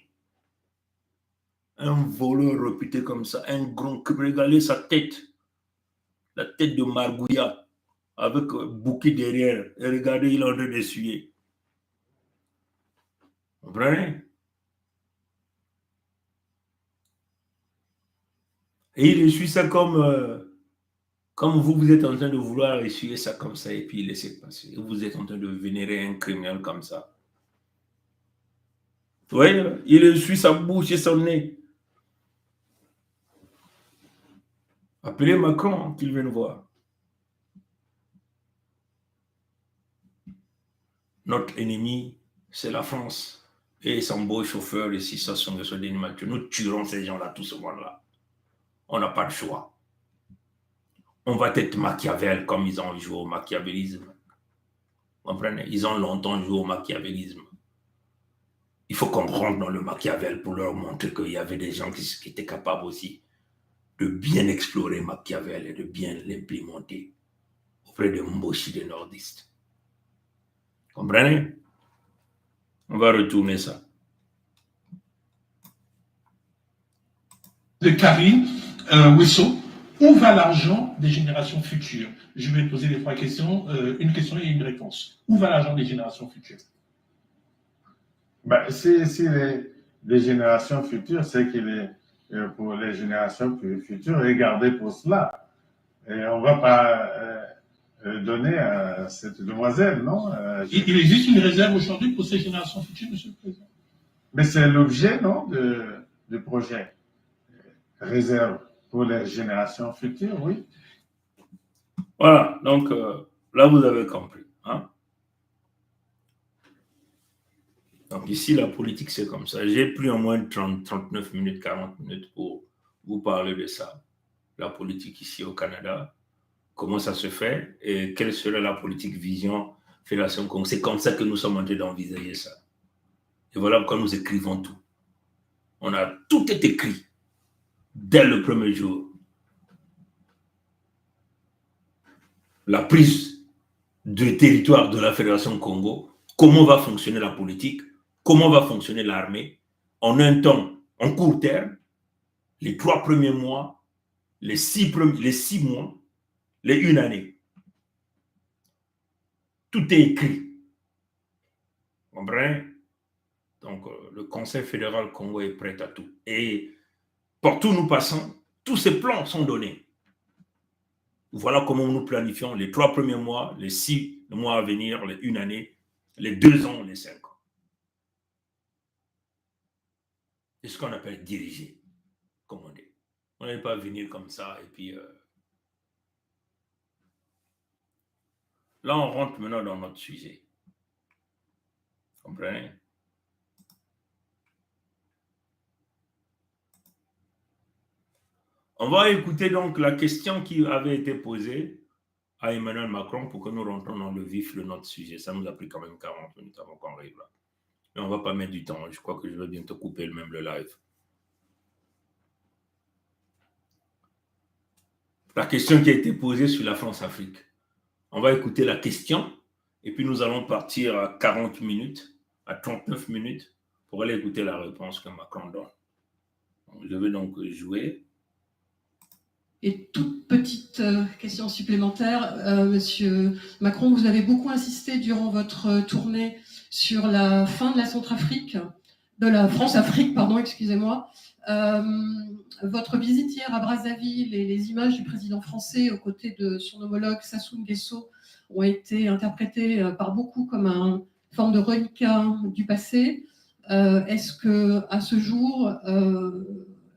Un voleur réputé comme ça, un grand, regardez sa tête. La tête de Margouillat, avec un bouquet derrière. Et regardez, il est en train d'essuyer. Vous comprenez? Et il essuie ça comme vous êtes en train de vouloir essuyer ça comme ça et puis laisser passer. Et vous êtes en train de vénérer un criminel comme ça. Vous voyez, il essuie sa bouche et son nez. Appelez Macron qu'il vienne voir. Notre ennemi, c'est la France. Et son beau chauffeur ici, ça sont des soldats animateurs. Nous tuerons ces gens-là, tout ce monde-là. On n'a pas de choix. On va être Machiavel comme ils ont joué au machiavélisme. Vous comprenez? Ils ont longtemps joué au machiavélisme. Il faut qu'on rentre dans le Machiavel pour leur montrer qu'il y avait des gens qui étaient capables aussi de bien explorer Machiavel et de bien l'implémenter auprès de Mboshi des nordistes. Comprenez? On va retourner ça. De Karim Wissot, où va l'argent des générations futures? Je vais poser les trois questions, une question et une réponse. Où va l'argent des générations futures? Ben, si les générations futures, c'est qu'il est pour les générations futures et gardé pour cela. Et on ne va pas donner à cette demoiselle, non? Il existe une réserve aujourd'hui pour ces générations futures, Monsieur le Président? Mais c'est l'objet, non, du projet. Réserve pour les générations futures, oui. Voilà, donc là, vous avez compris. Hein? Donc ici, la politique, c'est comme ça. J'ai pris au moins 39 minutes, 40 minutes pour vous parler de ça. La politique ici au Canada. comment ça se fait et quelle serait la politique vision Fédération Congo. C'est comme ça que nous sommes en train d'envisager ça. Et voilà pourquoi nous écrivons tout. On a tout est écrit dès le premier jour. La prise du territoire de la Fédération Congo, comment va fonctionner la politique, comment va fonctionner l'armée, en un temps, en court terme, les 3 premiers mois, les 6 mois, les 1 année. Tout est écrit. Vous comprenez? Donc, le Conseil fédéral Congo est prêt à tout. Et partout où nous passons, tous ces plans sont donnés. Voilà comment nous planifions les 3 premiers mois, les 6 mois à venir, les 1 année, les 2 ans, les 5 ans. C'est ce qu'on appelle diriger, comme on dit. On n'est pas venir comme ça et puis... Là, on rentre maintenant dans notre sujet. Vous comprenez? On va écouter donc la question qui avait été posée à Emmanuel Macron pour que nous rentrons dans le vif de notre sujet. Ça nous a pris quand même 40 minutes avant qu'on arrive là. Mais on ne va pas mettre du temps. Je crois que je vais bientôt couper même le live. La question qui a été posée sur la France-Afrique. On va écouter la question et puis nous allons partir à 40 minutes, à 39 minutes pour aller écouter la réponse que Macron donne. Donc, je vais donc jouer. Et toute petite question supplémentaire, Monsieur Macron, vous avez beaucoup insisté durant votre tournée sur la fin de la Centrafrique, de la France-Afrique, pardon, excusez-moi. Votre visite hier à Brazzaville et les images du président français aux côtés de son homologue Sassou Nguesso ont été interprétées par beaucoup comme une forme de reliquat du passé. Est-ce que, à ce jour,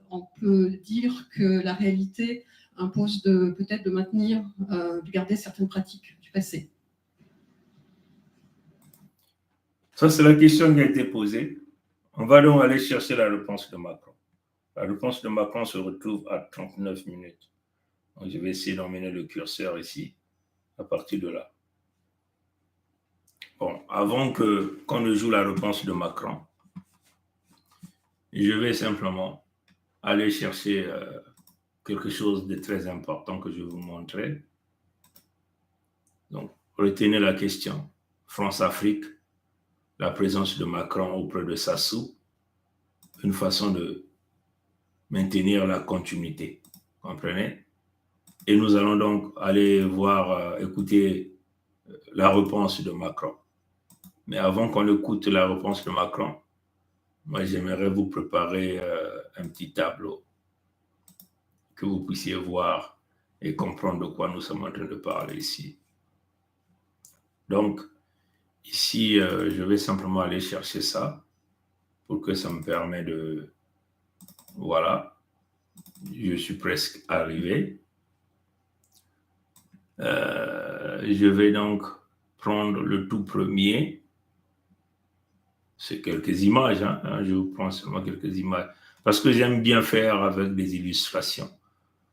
on peut dire que la réalité impose peut-être de maintenir, de garder certaines pratiques du passé? Ça, c'est la question qui a été posée. On va donc aller chercher la réponse de Macron. La réponse de Macron se retrouve à 39 minutes. Donc, je vais essayer d'emmener le curseur ici, à partir de là. Bon, avant qu'on ne joue la réponse de Macron, je vais simplement aller chercher quelque chose de très important que je vais vous montrer. Donc, retenez la question. France-Afrique, la présence de Macron auprès de Sassou, une façon de maintenir la continuité. Vous comprenez? Et nous allons donc aller voir, écouter la réponse de Macron. Mais avant qu'on écoute la réponse de Macron, moi j'aimerais vous préparer un petit tableau que vous puissiez voir et comprendre de quoi nous sommes en train de parler ici. Donc, ici, je vais simplement aller chercher ça pour que ça me permette de... Voilà, je suis presque arrivé. Je vais donc prendre le tout premier. C'est quelques images, hein. Je vous prends seulement quelques images. Parce que j'aime bien faire avec des illustrations.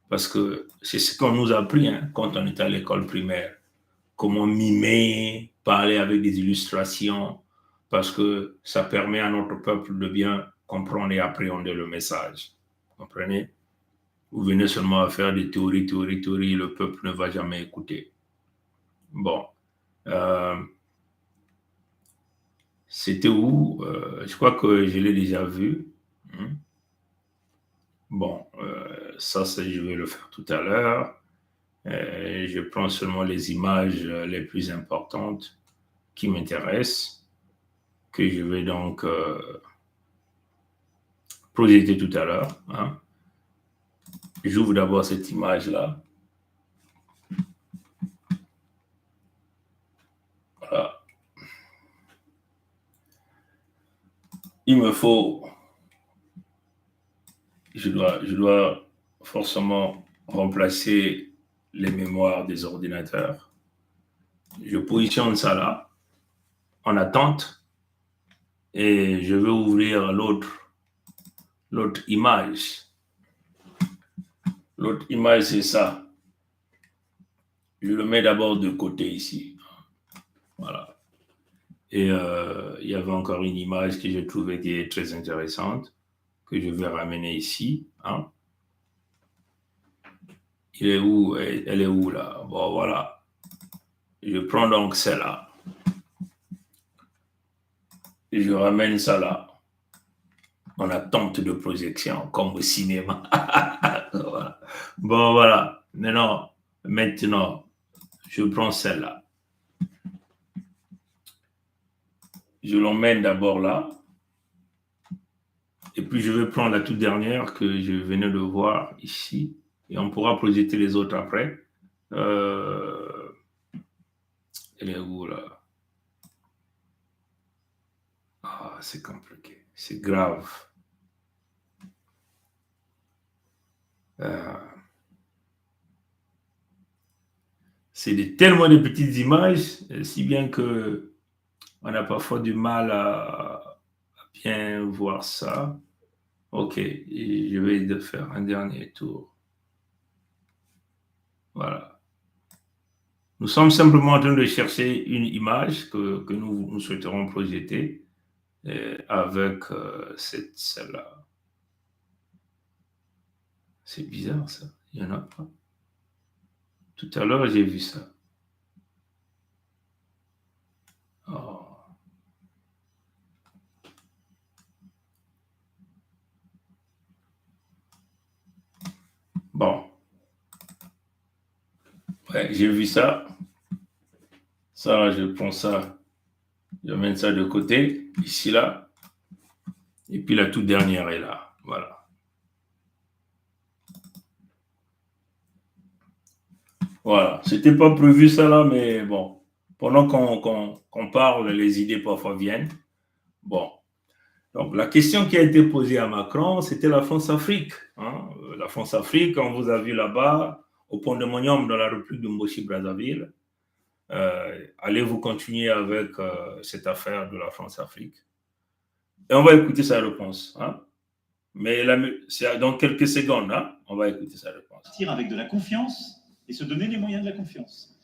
Parce que c'est ce qu'on nous a appris quand on était à l'école primaire. Comment mimer, parler avec des illustrations. Parce que ça permet à notre peuple de bien comprendre et appréhender le message. Vous comprenez? Vous venez seulement à faire des théories, le peuple ne va jamais écouter. Bon. C'était où? Je crois que je l'ai déjà vu. Bon, ça, je vais le faire tout à l'heure. Je prends seulement les images les plus importantes qui m'intéressent, que je vais donc projeter tout à l'heure. Hein. J'ouvre d'abord cette image-là. Voilà. Il me faut... Je dois forcément remplacer les mémoires des ordinateurs. Je positionne ça là, en attente, et je vais ouvrir l'autre image. L'autre image, c'est ça. Je le mets d'abord de côté ici. Voilà. Et il y avait encore une image que j'ai trouvée qui est très intéressante, que je vais ramener ici. Hein. Il est où? Elle est où là? Bon, voilà. Je prends donc celle-là. Et je ramène ça là. En attente de projection, comme au cinéma. Voilà. Bon, voilà. Maintenant, je prends celle-là. Je l'emmène d'abord là. Et puis, je vais prendre la toute dernière que je venais de voir ici. Et on pourra projeter les autres après. Elle est où là? Ah, c'est compliqué. C'est grave. C'est tellement de petites images, si bien que on a parfois du mal à bien voir ça. Ok, et je vais faire un dernier tour. Voilà. Nous sommes simplement en train de chercher une image que nous souhaiterons projeter avec celle-là. C'est bizarre ça, il n'y en a pas. Tout à l'heure, j'ai vu ça. Oh. Bon. Ouais, j'ai vu ça. Ça, je prends ça. Je mets ça de côté, ici, là. Et puis la toute dernière est là. Voilà. Voilà. C'était pas prévu ça là, mais bon. Pendant qu'on parle, les idées parfois viennent. Bon. Donc, la question qui a été posée à Macron, c'était la France-Afrique. Hein. La France-Afrique, on vous a vu là-bas, au pont de Monium, dans la République de Mboshi-Brazzaville. Allez-vous continuer avec cette affaire de la France-Afrique? Et on va écouter sa réponse. Hein. Mais c'est dans quelques secondes, hein, on va écouter sa réponse. Avec de la confiance et se donner les moyens de la confiance.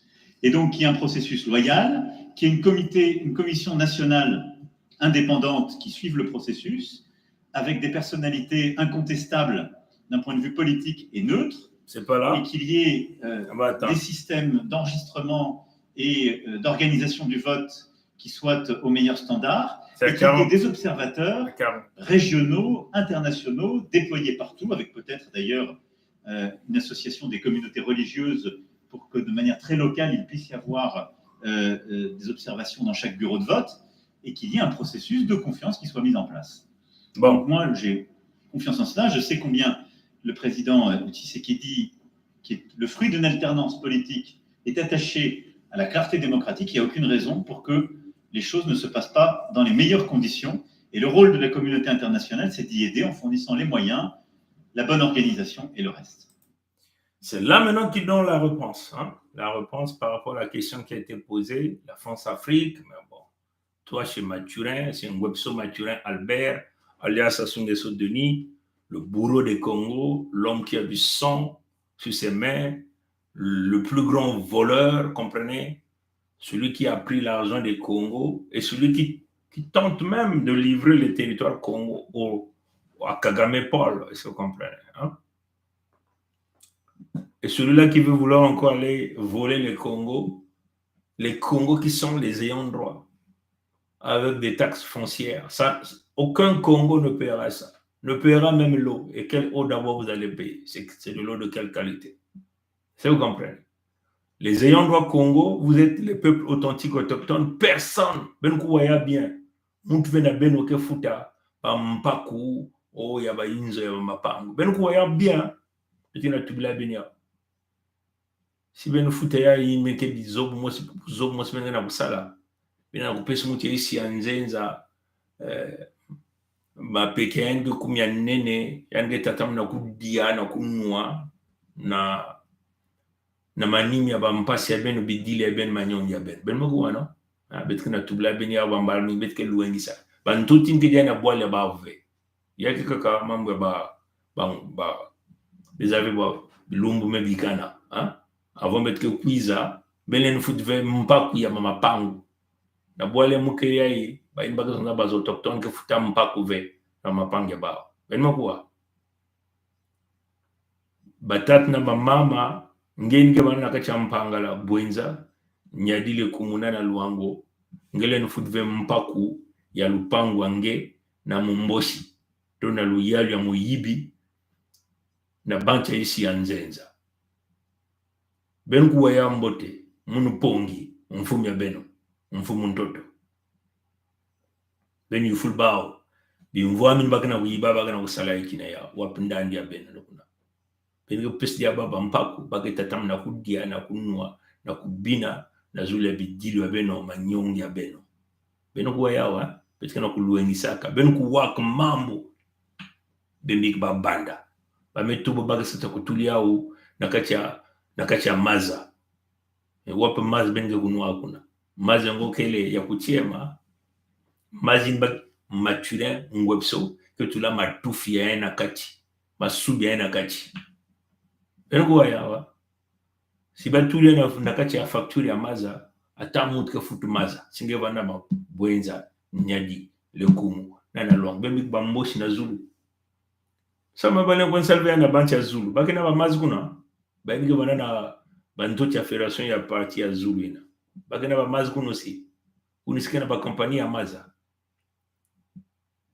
Et donc, qu'il y ait un processus loyal, qu'il y ait une commission nationale indépendantes qui suivent le processus, avec des personnalités incontestables d'un point de vue politique et neutre, c'est pas là. Et qu'il y ait des systèmes d'enregistrement et d'organisation du vote qui soient au meilleur standard, et qu'il y ait des observateurs régionaux, internationaux, déployés partout, avec peut-être d'ailleurs une association des communautés religieuses pour que de manière très locale, il puisse y avoir des observations dans chaque bureau de vote, et qu'il y ait un processus de confiance qui soit mis en place. Bon. Donc moi, j'ai confiance en cela. Je sais combien le président Tshisekedi, qui est le fruit d'une alternance politique, est attaché à la clarté démocratique. Il n'y a aucune raison pour que les choses ne se passent pas dans les meilleures conditions. Et le rôle de la communauté internationale, c'est d'y aider en fournissant les moyens, la bonne organisation et le reste. C'est là maintenant qu'il donne la réponse. Hein? La réponse par rapport à la question qui a été posée, la France-Afrique, mais bon. Toi, chez Mathurin, c'est un webso Mathurin Albert, alias Sassou Nguesso Denis, le bourreau des Congo, l'homme qui a du sang sur ses mains, le plus grand voleur, comprenez, celui qui a pris l'argent des Congo et celui qui tente même de livrer le territoire Congo à Kagame Paul, si vous comprenez. Hein? Et celui-là qui veut vouloir encore aller voler les Congos qui sont les ayants droit, avec des taxes foncières. Ça, aucun Congo ne paiera ça. Ne paiera même l'eau. Et quelle eau d'abord vous allez payer? C'est de l'eau de quelle qualité? Ça, vous comprenez? Les ayants droit Congo, vous êtes les peuples authentiques autochtones. Personne, ben kouaya bien. Moutou vena ben oke futa, pa mpaku, o yaba inzo yaba mapangu. Ben kouaya bien. Petit na tubila benya. Si ben futa ya yimeke di zobu mos ben na busala. Bina kupesa muti isi anzenza mapeke yangu kumya nene yange tatamu na kudia na kunua na manimi ya bampasi ya beno bidili ya ben manyon ya ben moko wana betke na tubla ben ya bambal mi betke luengisa bantuti ngija na bwale bave yake kaka mambo ba les avez ba lumbu mebikana hein avant mettre que quiza belen futve mpaku ya mama pangu na boile mukeria yi ba in baga songa bazo autochtone ke futa mpaku ve na mapange ba ben makuwa batat na mama ngeni ke bana ka champanga la bwenza nyadile kumuna na luango ngelen futve mpaku ya lupangu ange na mumboshi to na luyalu ya muyibi na bancha isi ya nzenza ben kuwa ya mbote munu pongi mfumu ya beno mfumu ntoto ben yuful bao bi mvua min bakana wiba bakana kusala ikina ya wapindandi ya beno lokuna ben ko pesti ya baba mpaku baketa tamna kudia na kunwa na kubina na zule bidilo ya beno manyongi ya beno beno kuwa yawa petkana kuluengi saka ben kuwa mambo bembik babanda bametubo bagasata kutulia au nakacha maza wape maza benge kunwa kuna maza ngokele ya kuchema mazi mbak maturin ngwebso que tula matufi ya ena kati masubi ya ena kati bengo yawa si batulia na kati ya facture ya maza atamu ke futu maza singe bana mabwenza nyadi lekumu na long bembik bamboshi na zulu sama bana kon salve na bancha zulu bakena ba mazi kuna bainge bana na bantu ya federation ya parti ya zulu ina bakena ba mazi kuno si unisikena ba compagnie ya maza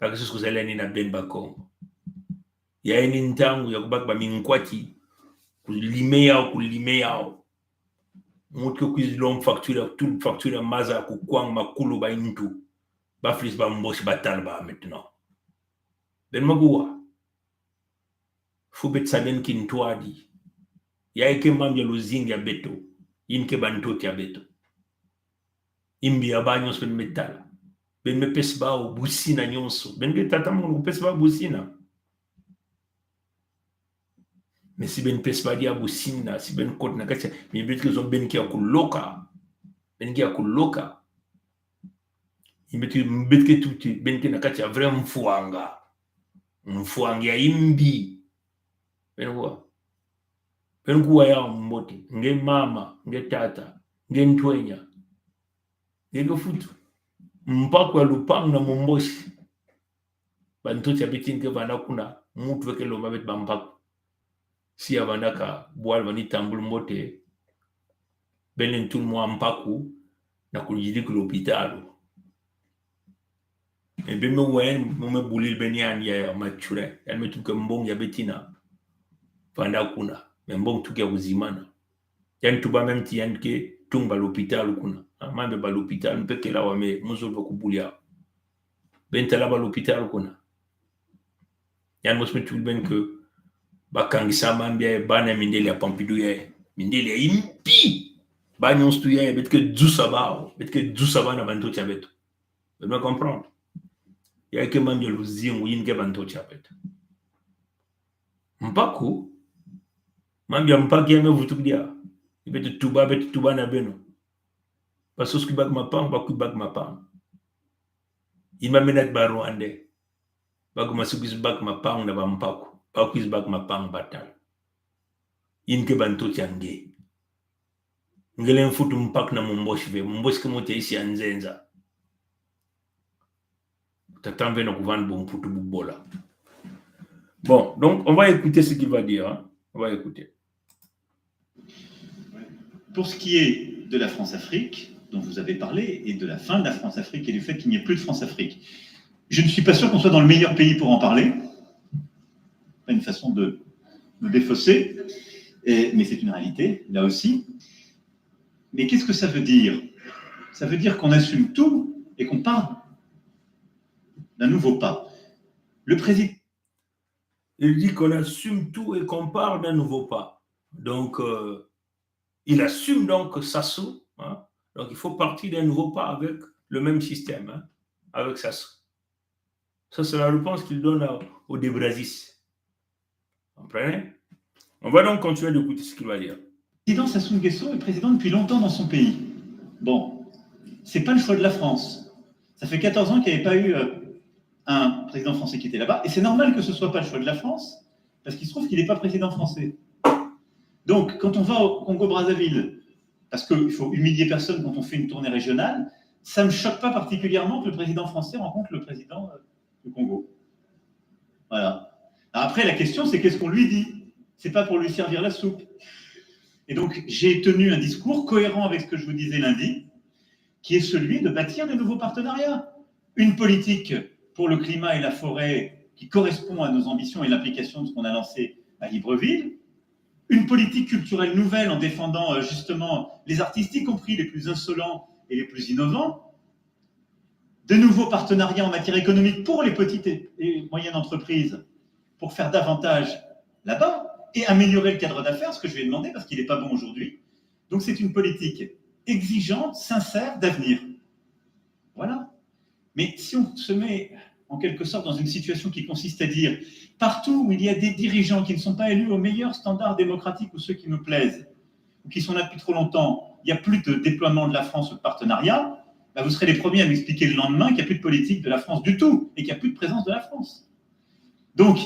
bakisi kuzeleni na ben bakongo ya ini ntangu ya kubaka ba minkwati kulimea mutko kwizilom facture maza kukwang makulu ba intu ba flis ba mboshi batalba maintenant ben maguwa fubet saben kintwadi ya ike mambya luzingi ya beto inke bantoti ya beto imbi ya banyos ben metala ben me pesba o busina nyonso ben ge tatamu pesba busina mais si ben pesba dia busina si ben kot na kacha mi bitke zo ben ki akuloka imbitke tuti ben ki na kacha vraiment mfuanga ya imbi ben kuwa ya mbote nge mama nge tata nge ntwenya nge futu mpako ya lupangu na mumboshi bantu cha bitinke bana kuna mutu weke lo mabet bampako si abandaka bwal bani tambul mbote benen tout mo mpaku na kujidi ku l'hôpital e be mo wen mo me bulil benian ya machure ya metu ke mbong ya betina panda kuna me mbong tu ke uzimana yan tuba même ti yan ke tumba l'hôpital kuna amambe ba l'hôpital mpeke la wa me muzo ko bulia bentala ba l'hôpital kuna yan mos metu ben ke bakangisa mambia bana mindeli ya Pompidou ya mindeli ya impi banyons tu ya betke dusaba na banto cha beto vous me comprendre ya ke mambia luzingu yinge banto cha beto mpaku mambia mpaki ya mevutukia beto tuba na beno pasos ki bak mapang baku bak mapang ima menat ba Rwande baku masukis bak mapang na ba mpaku bakwis bak mapang batal inke bantu change ngelen futu mpak na mumboshi kama isi anzenza tatambe na kuvan bon futu bubola. Bon, donc on va écouter ce qu'il va dire, hein? On va écouter. Pour ce qui est de la France-Afrique dont vous avez parlé et de la fin de la France-Afrique et du fait qu'il n'y ait plus de France-Afrique, je ne suis pas sûr qu'on soit dans le meilleur pays pour en parler. Pas une façon de me défausser, mais c'est une réalité, là aussi. Mais qu'est-ce que ça veut dire? Ça veut dire qu'on assume tout et qu'on part d'un nouveau pas. Le président... Il dit qu'on assume tout et qu'on part d'un nouveau pas. Donc, il assume donc Sassou. Hein? Donc, il faut partir d'un nouveau pas avec le même système, hein? Avec Sassou. Ça, c'est la réponse qu'il donne au Débrazis. Comprenez? On va donc continuer d'écouter ce qu'il va dire. Le président Sassou Nguesso est président depuis longtemps dans son pays. Bon, c'est pas le choix de la France. Ça fait 14 ans qu'il n'y avait pas eu un président français qui était là-bas, et c'est normal que ce soit pas le choix de la France, parce qu'il se trouve qu'il n'est pas président français. Donc, quand on va au Congo-Brazzaville, parce qu'il faut humilier personne quand on fait une tournée régionale, ça ne me choque pas particulièrement que le président français rencontre le président du Congo. Voilà. Alors après, la question, c'est qu'est-ce qu'on lui dit? C'est pas pour lui servir la soupe. Et donc, j'ai tenu un discours cohérent avec ce que je vous disais lundi, qui est celui de bâtir des nouveaux partenariats. Une politique pour le climat et la forêt qui correspond à nos ambitions et l'application de ce qu'on a lancé à Libreville. Une politique culturelle nouvelle en défendant justement les artistes, y compris les plus insolents et les plus innovants. De nouveaux partenariats en matière économique pour les petites et moyennes entreprises, pour faire davantage là-bas et améliorer le cadre d'affaires, ce que je lui ai demandé parce qu'il n'est pas bon aujourd'hui. Donc c'est une politique exigeante, sincère, d'avenir. Voilà. Mais si on se met en quelque sorte dans une situation qui consiste à dire partout où il y a des dirigeants qui ne sont pas élus aux meilleurs standards démocratiques ou ceux qui nous plaisent, ou qui sont là depuis trop longtemps, il n'y a plus de déploiement de la France ou de partenariat, bah vous serez les premiers à m'expliquer le lendemain qu'il n'y a plus de politique de la France du tout et qu'il n'y a plus de présence de la France. Donc,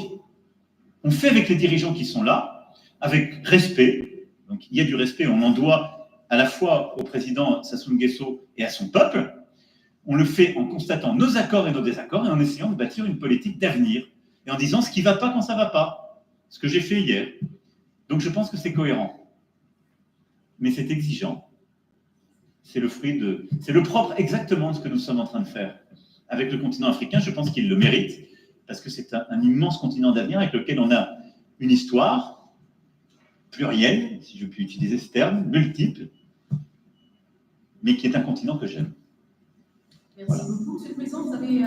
on fait avec les dirigeants qui sont là, avec respect. Donc, il y a du respect, on en doit à la fois au président Sassou Nguesso et à son peuple. On le fait en constatant nos accords et nos désaccords et en essayant de bâtir une politique d'avenir et en disant ce qui ne va pas quand ça ne va pas. Ce que j'ai fait hier. Donc, je pense que c'est cohérent. Mais c'est exigeant. C'est le fruit de... C'est le propre exactement de ce que nous sommes en train de faire. Avec le continent africain, je pense qu'il le mérite, parce que c'est un immense continent d'avenir avec lequel on a une histoire plurielle, si je puis utiliser ce terme, multiple, mais qui est un continent que j'aime. Merci beaucoup. Cette maison, vous avez...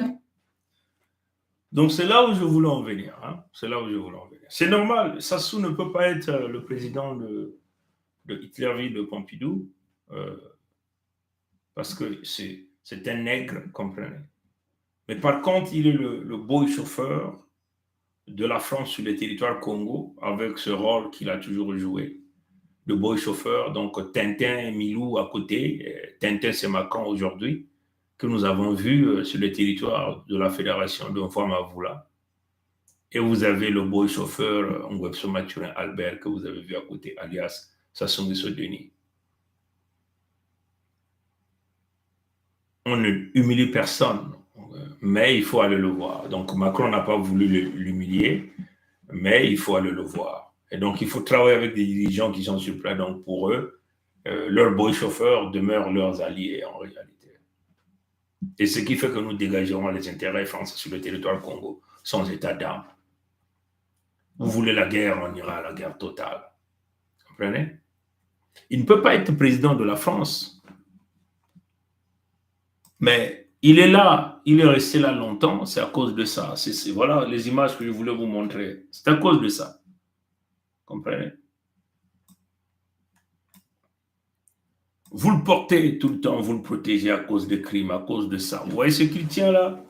Donc c'est là où je voulais en venir. Hein. C'est là où je voulais en venir. C'est normal, Sassou ne peut pas être le président de Hitlerville de Pompidou, parce que c'est un nègre, comprenez. Mais par contre, il est le boy chauffeur de la France sur le territoire Congo, avec ce rôle qu'il a toujours joué, de boy chauffeur. Donc Tintin et Milou à côté. Tintin, c'est Macron aujourd'hui, que nous avons vu sur le territoire de la Fédération de Mfwama-Vula. Et vous avez le boy chauffeur Ngwepso Mathurin Albert, que vous avez vu à côté, alias Sassou Nguesso Denis. On ne humilie personne, mais il faut aller le voir. Donc Macron n'a pas voulu l'humilier, mais il faut aller le voir. Et donc il faut travailler avec des dirigeants qui sont sur place. Donc pour eux, leurs boy chauffeurs demeurent leurs alliés en réalité. Et ce qui fait que nous dégagerons les intérêts français sur le territoire Congo sans état d'âme. Vous voulez la guerre, on ira à la guerre totale. Vous comprenez? Il ne peut pas être président de la France. Mais il est là, il est resté là longtemps, c'est à cause de ça. Voilà les images que je voulais vous montrer. C'est à cause de ça. Vous comprenez? Vous le portez tout le temps, vous le protégez à cause des crimes, à cause de ça. Vous voyez ce qu'il tient là?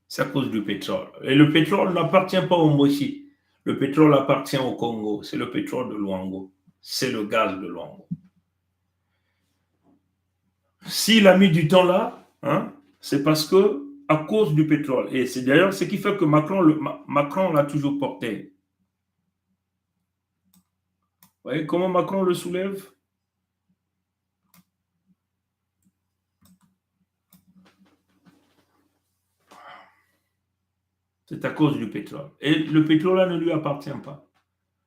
C'est à cause du pétrole. Et le pétrole n'appartient pas au Moshi. Le pétrole appartient au Congo. C'est le pétrole de Luango. C'est le gaz de Luango. S'il a mis du temps là, hein, c'est parce que à cause du pétrole. Et c'est d'ailleurs ce qui fait que Macron l'a toujours porté. Vous voyez comment Macron le soulève? C'est à cause du pétrole. Et le pétrole là ne lui appartient pas.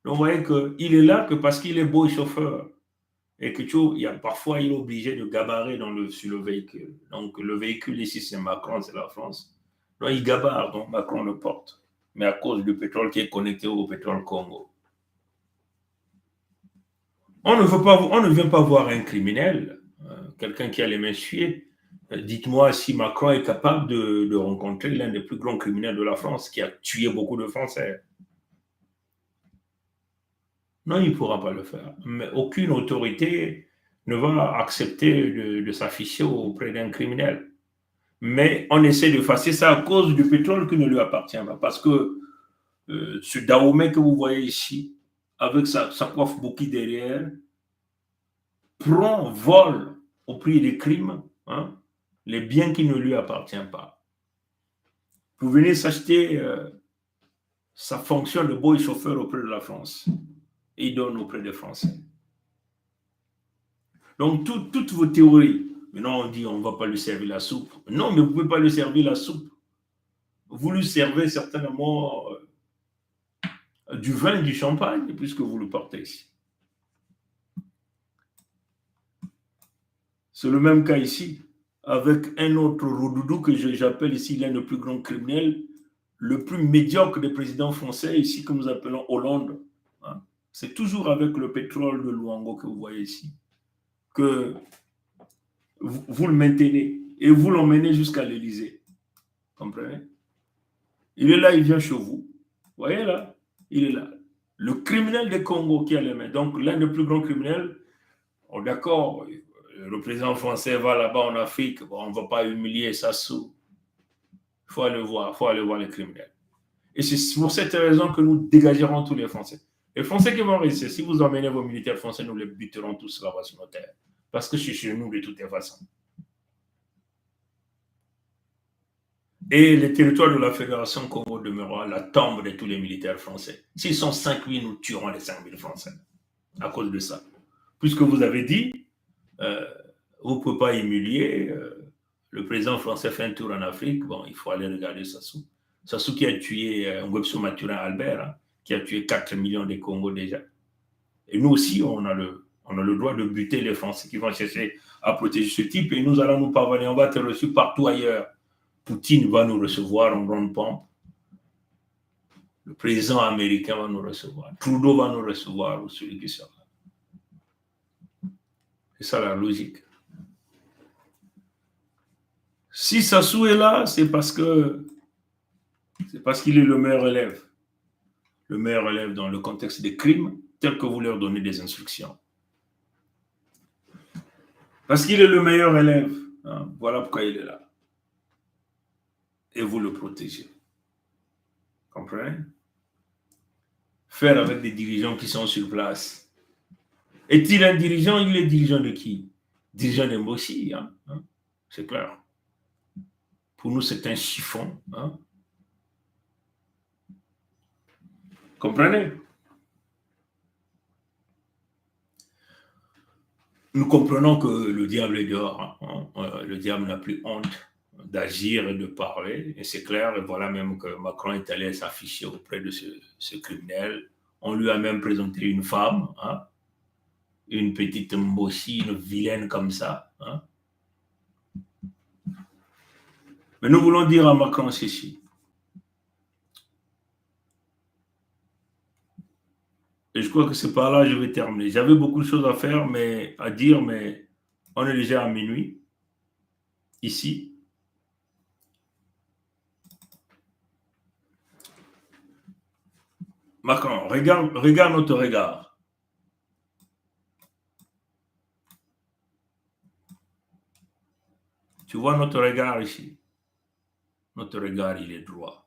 Donc vous voyez qu'il est là que parce qu'il est beau chauffeur. Et que parfois il est obligé de gabarer sur le véhicule. Donc le véhicule ici c'est Macron, c'est la France. Donc il gabare, donc Macron le porte. Mais à cause du pétrole qui est connecté au pétrole Congo. On ne vient pas voir un criminel, quelqu'un qui a les mains suées. Dites-moi si Macron est capable de rencontrer l'un des plus grands criminels de la France qui a tué beaucoup de Français. Non, il ne pourra pas le faire. Mais aucune autorité ne va accepter de s'afficher auprès d'un criminel. Mais on essaie de faire ça à cause du pétrole qui ne lui appartient pas. Parce que ce Dahomey que vous voyez ici, avec sa coiffe bouquille derrière, vole au prix des crimes, hein, les biens qui ne lui appartiennent pas. Vous venez s'acheter sa fonction de boy chauffeur auprès de la France. et il donne auprès des Français. Donc, toutes vos théories, maintenant on dit on ne va pas lui servir la soupe. Non, mais vous ne pouvez pas lui servir la soupe. Vous lui servez certainement du vin et du champagne, puisque vous le portez ici. C'est le même cas ici, avec un autre Roudoudou que j'appelle ici l'un des plus grands criminels, le plus médiocre des présidents français, ici que nous appelons Hollande. Hein. C'est toujours avec le pétrole de Luango que vous voyez ici, que vous le maintenez et vous l'emmenez jusqu'à l'Élysée. Comprenez? Il est là, il vient chez vous. Vous voyez là? Il est là. Le criminel des Congo qui a les mains. Donc l'un des plus grands criminels, oh, d'accord, le président français va là-bas en Afrique, bon, on ne va pas humilier Sassou. Il faut aller voir les criminels. Et c'est pour cette raison que nous dégagerons tous les Français. Les Français qui vont rester, si vous emmenez vos militaires français, nous les buterons tous là-bas sur nos terres. Parce que c'est chez nous de toutes les façons. Et le territoire de la Fédération Congo demeurera la tombe de tous les militaires français. S'ils sont 5 000, nous tuerons les 5 000 Français à cause de ça. Puisque vous avez dit, vous ne pouvez pas humilier, le président français fait un tour en Afrique, bon, il faut aller regarder Sassou. Sassou qui a tué Ngwebso Mathurin Albert, hein, qui a tué 4 millions de Congo déjà. Et nous aussi, on a le droit de buter les Français qui vont chercher à protéger ce type, et nous allons nous parvenir, on va être reçus partout ailleurs. Poutine va nous recevoir en grande pompe. Le président américain va nous recevoir. Trudeau va nous recevoir, ou celui qui sera. C'est ça la logique. Si Sassou est là, c'est parce qu'il est le meilleur élève. Le meilleur élève dans le contexte des crimes, tel que vous leur donnez des instructions. Parce qu'il est le meilleur élève. Hein, voilà pourquoi il est là. Et vous le protégez. Comprenez? Faire avec des dirigeants qui sont sur place. Est-il un dirigeant? Il est dirigeant de qui? Dirigeant de Mbossi, hein? C'est clair. Pour nous, c'est un chiffon. Hein? Comprenez? Nous comprenons que le diable est dehors. Hein? Le diable n'a plus honte d'agir et de parler, et c'est clair, et voilà même que Macron est allé s'afficher auprès de ce criminel. On lui a même présenté une femme, hein, une petite Mbossi, une vilaine comme ça. Hein. Mais nous voulons dire à Macron ceci. Et je crois que c'est par là que je vais terminer. J'avais beaucoup de choses à dire, mais on est déjà à minuit, ici. Macron, regarde notre regard. Tu vois notre regard ici. Notre regard, il est droit.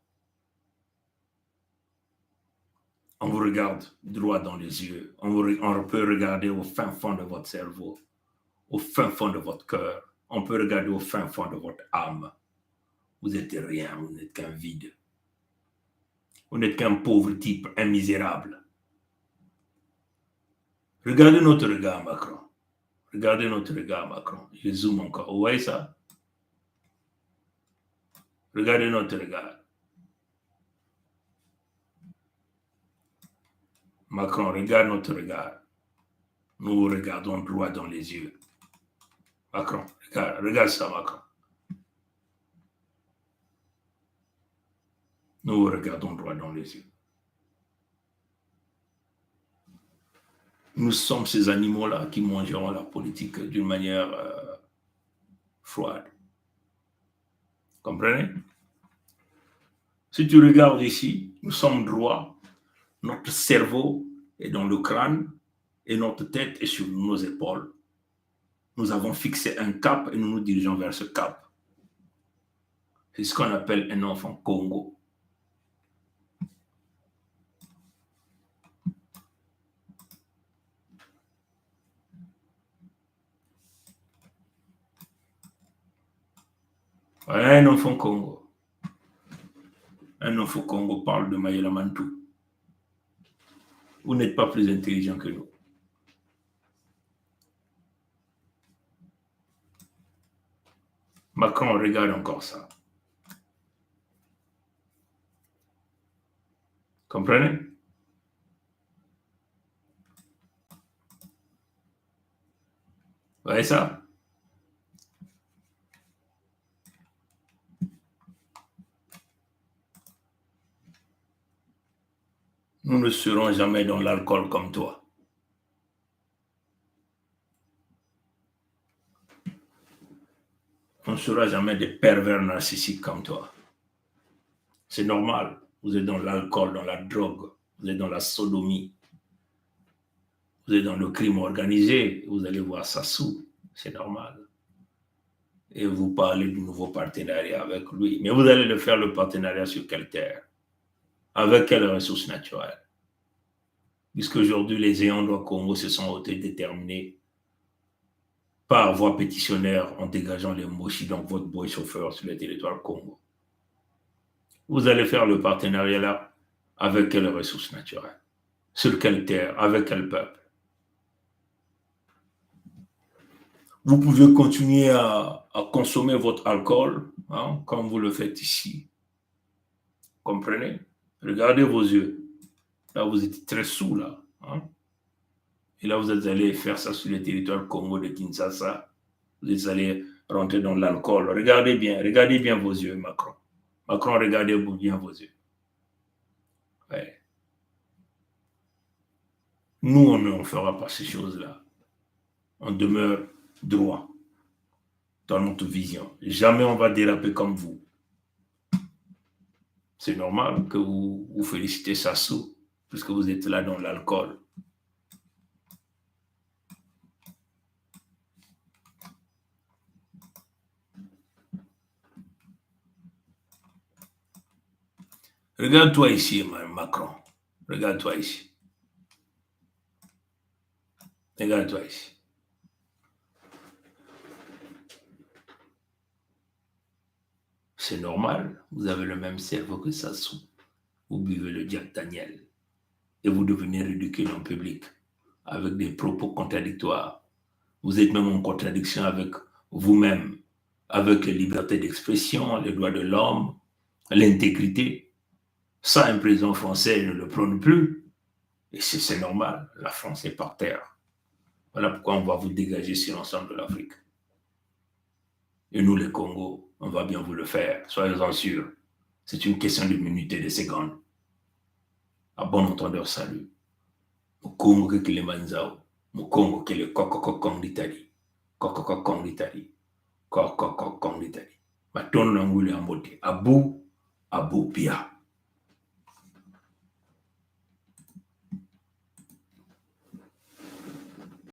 On vous regarde droit dans les yeux. On peut regarder au fin fond de votre cerveau, au fin fond de votre cœur. On peut regarder au fin fond de votre âme. Vous n'êtes rien, vous n'êtes qu'un vide. Vous n'êtes qu'un pauvre type, un misérable. Regardez notre regard, Macron. Regardez notre regard, Macron. Je zoome encore. Vous voyez ça? Regardez notre regard. Macron, regarde notre regard. Nous vous regardons droit dans les yeux. Macron, regarde ça, Macron. Nous vous regardons droit dans les yeux. Nous sommes ces animaux-là qui mangeront la politique d'une manière froide. Comprenez? Si tu regardes ici, nous sommes droits. Notre cerveau est dans le crâne et notre tête est sur nos épaules. Nous avons fixé un cap et nous nous dirigeons vers ce cap. C'est ce qu'on appelle un enfant Congo. Voilà un enfant Congo. Un enfant Congo parle de Mayela Mantou. Vous n'êtes pas plus intelligent que nous. Macron regarde encore ça. Comprenez? Vous voyez ça? Nous ne serons jamais dans l'alcool comme toi. On ne sera jamais des pervers narcissiques comme toi. C'est normal. Vous êtes dans l'alcool, dans la drogue, vous êtes dans la sodomie, vous êtes dans le crime organisé, vous allez voir Sassou, c'est normal. Et vous parlez du nouveau partenariat avec lui. Mais vous allez le faire, le partenariat sur quelle terre? Avec quelles ressources naturelles? Puisqu'aujourd'hui, les ayants droit Congo se sont autodéterminés par voie pétitionnaire en dégageant les Moshi, donc votre boy chauffeur sur le territoire Congo. Vous allez faire le partenariat là avec quelles ressources naturelles? Sur quelle terre? Avec quel peuple? Vous pouvez continuer à consommer votre alcool, hein, comme vous le faites ici. Comprenez? Regardez vos yeux. Là, vous êtes très sous, là. Hein? Et là, vous êtes allé faire ça sur le territoire Congo de Kinshasa. Vous êtes allé rentrer dans l'alcool. Regardez bien vos yeux, Macron. Macron, regardez bien vos yeux. Ouais. Nous, on ne fera pas ces choses-là. On demeure droit dans notre vision. Jamais on va déraper comme vous. C'est normal que vous félicitez Sassou, puisque vous êtes là dans l'alcool. Regarde-toi ici, Macron. Regarde-toi ici. Regarde-toi ici. C'est normal. Vous avez le même cerveau que Sassou. Vous buvez le Jack Daniel. Et vous devenez ridicule en public. Avec des propos contradictoires. Vous êtes même en contradiction avec vous-même. Avec les libertés d'expression, les droits de l'homme, l'intégrité. Ça, un président français ne le prône plus. Et c'est normal. La France est par terre. Voilà pourquoi on va vous dégager sur l'ensemble de l'Afrique. Et nous, les Congos, on va bien vous le faire. Soyez-en sûrs. C'est une question de minutes et de secondes. À bon entendeur, salut. Au Congo, que le Manzao. Au Congo, que le Kokokokong d'Italie. Kokokokong d'Italie. Kokokokong d'Italie. Maton Nangouli Ambote. Abou Pia.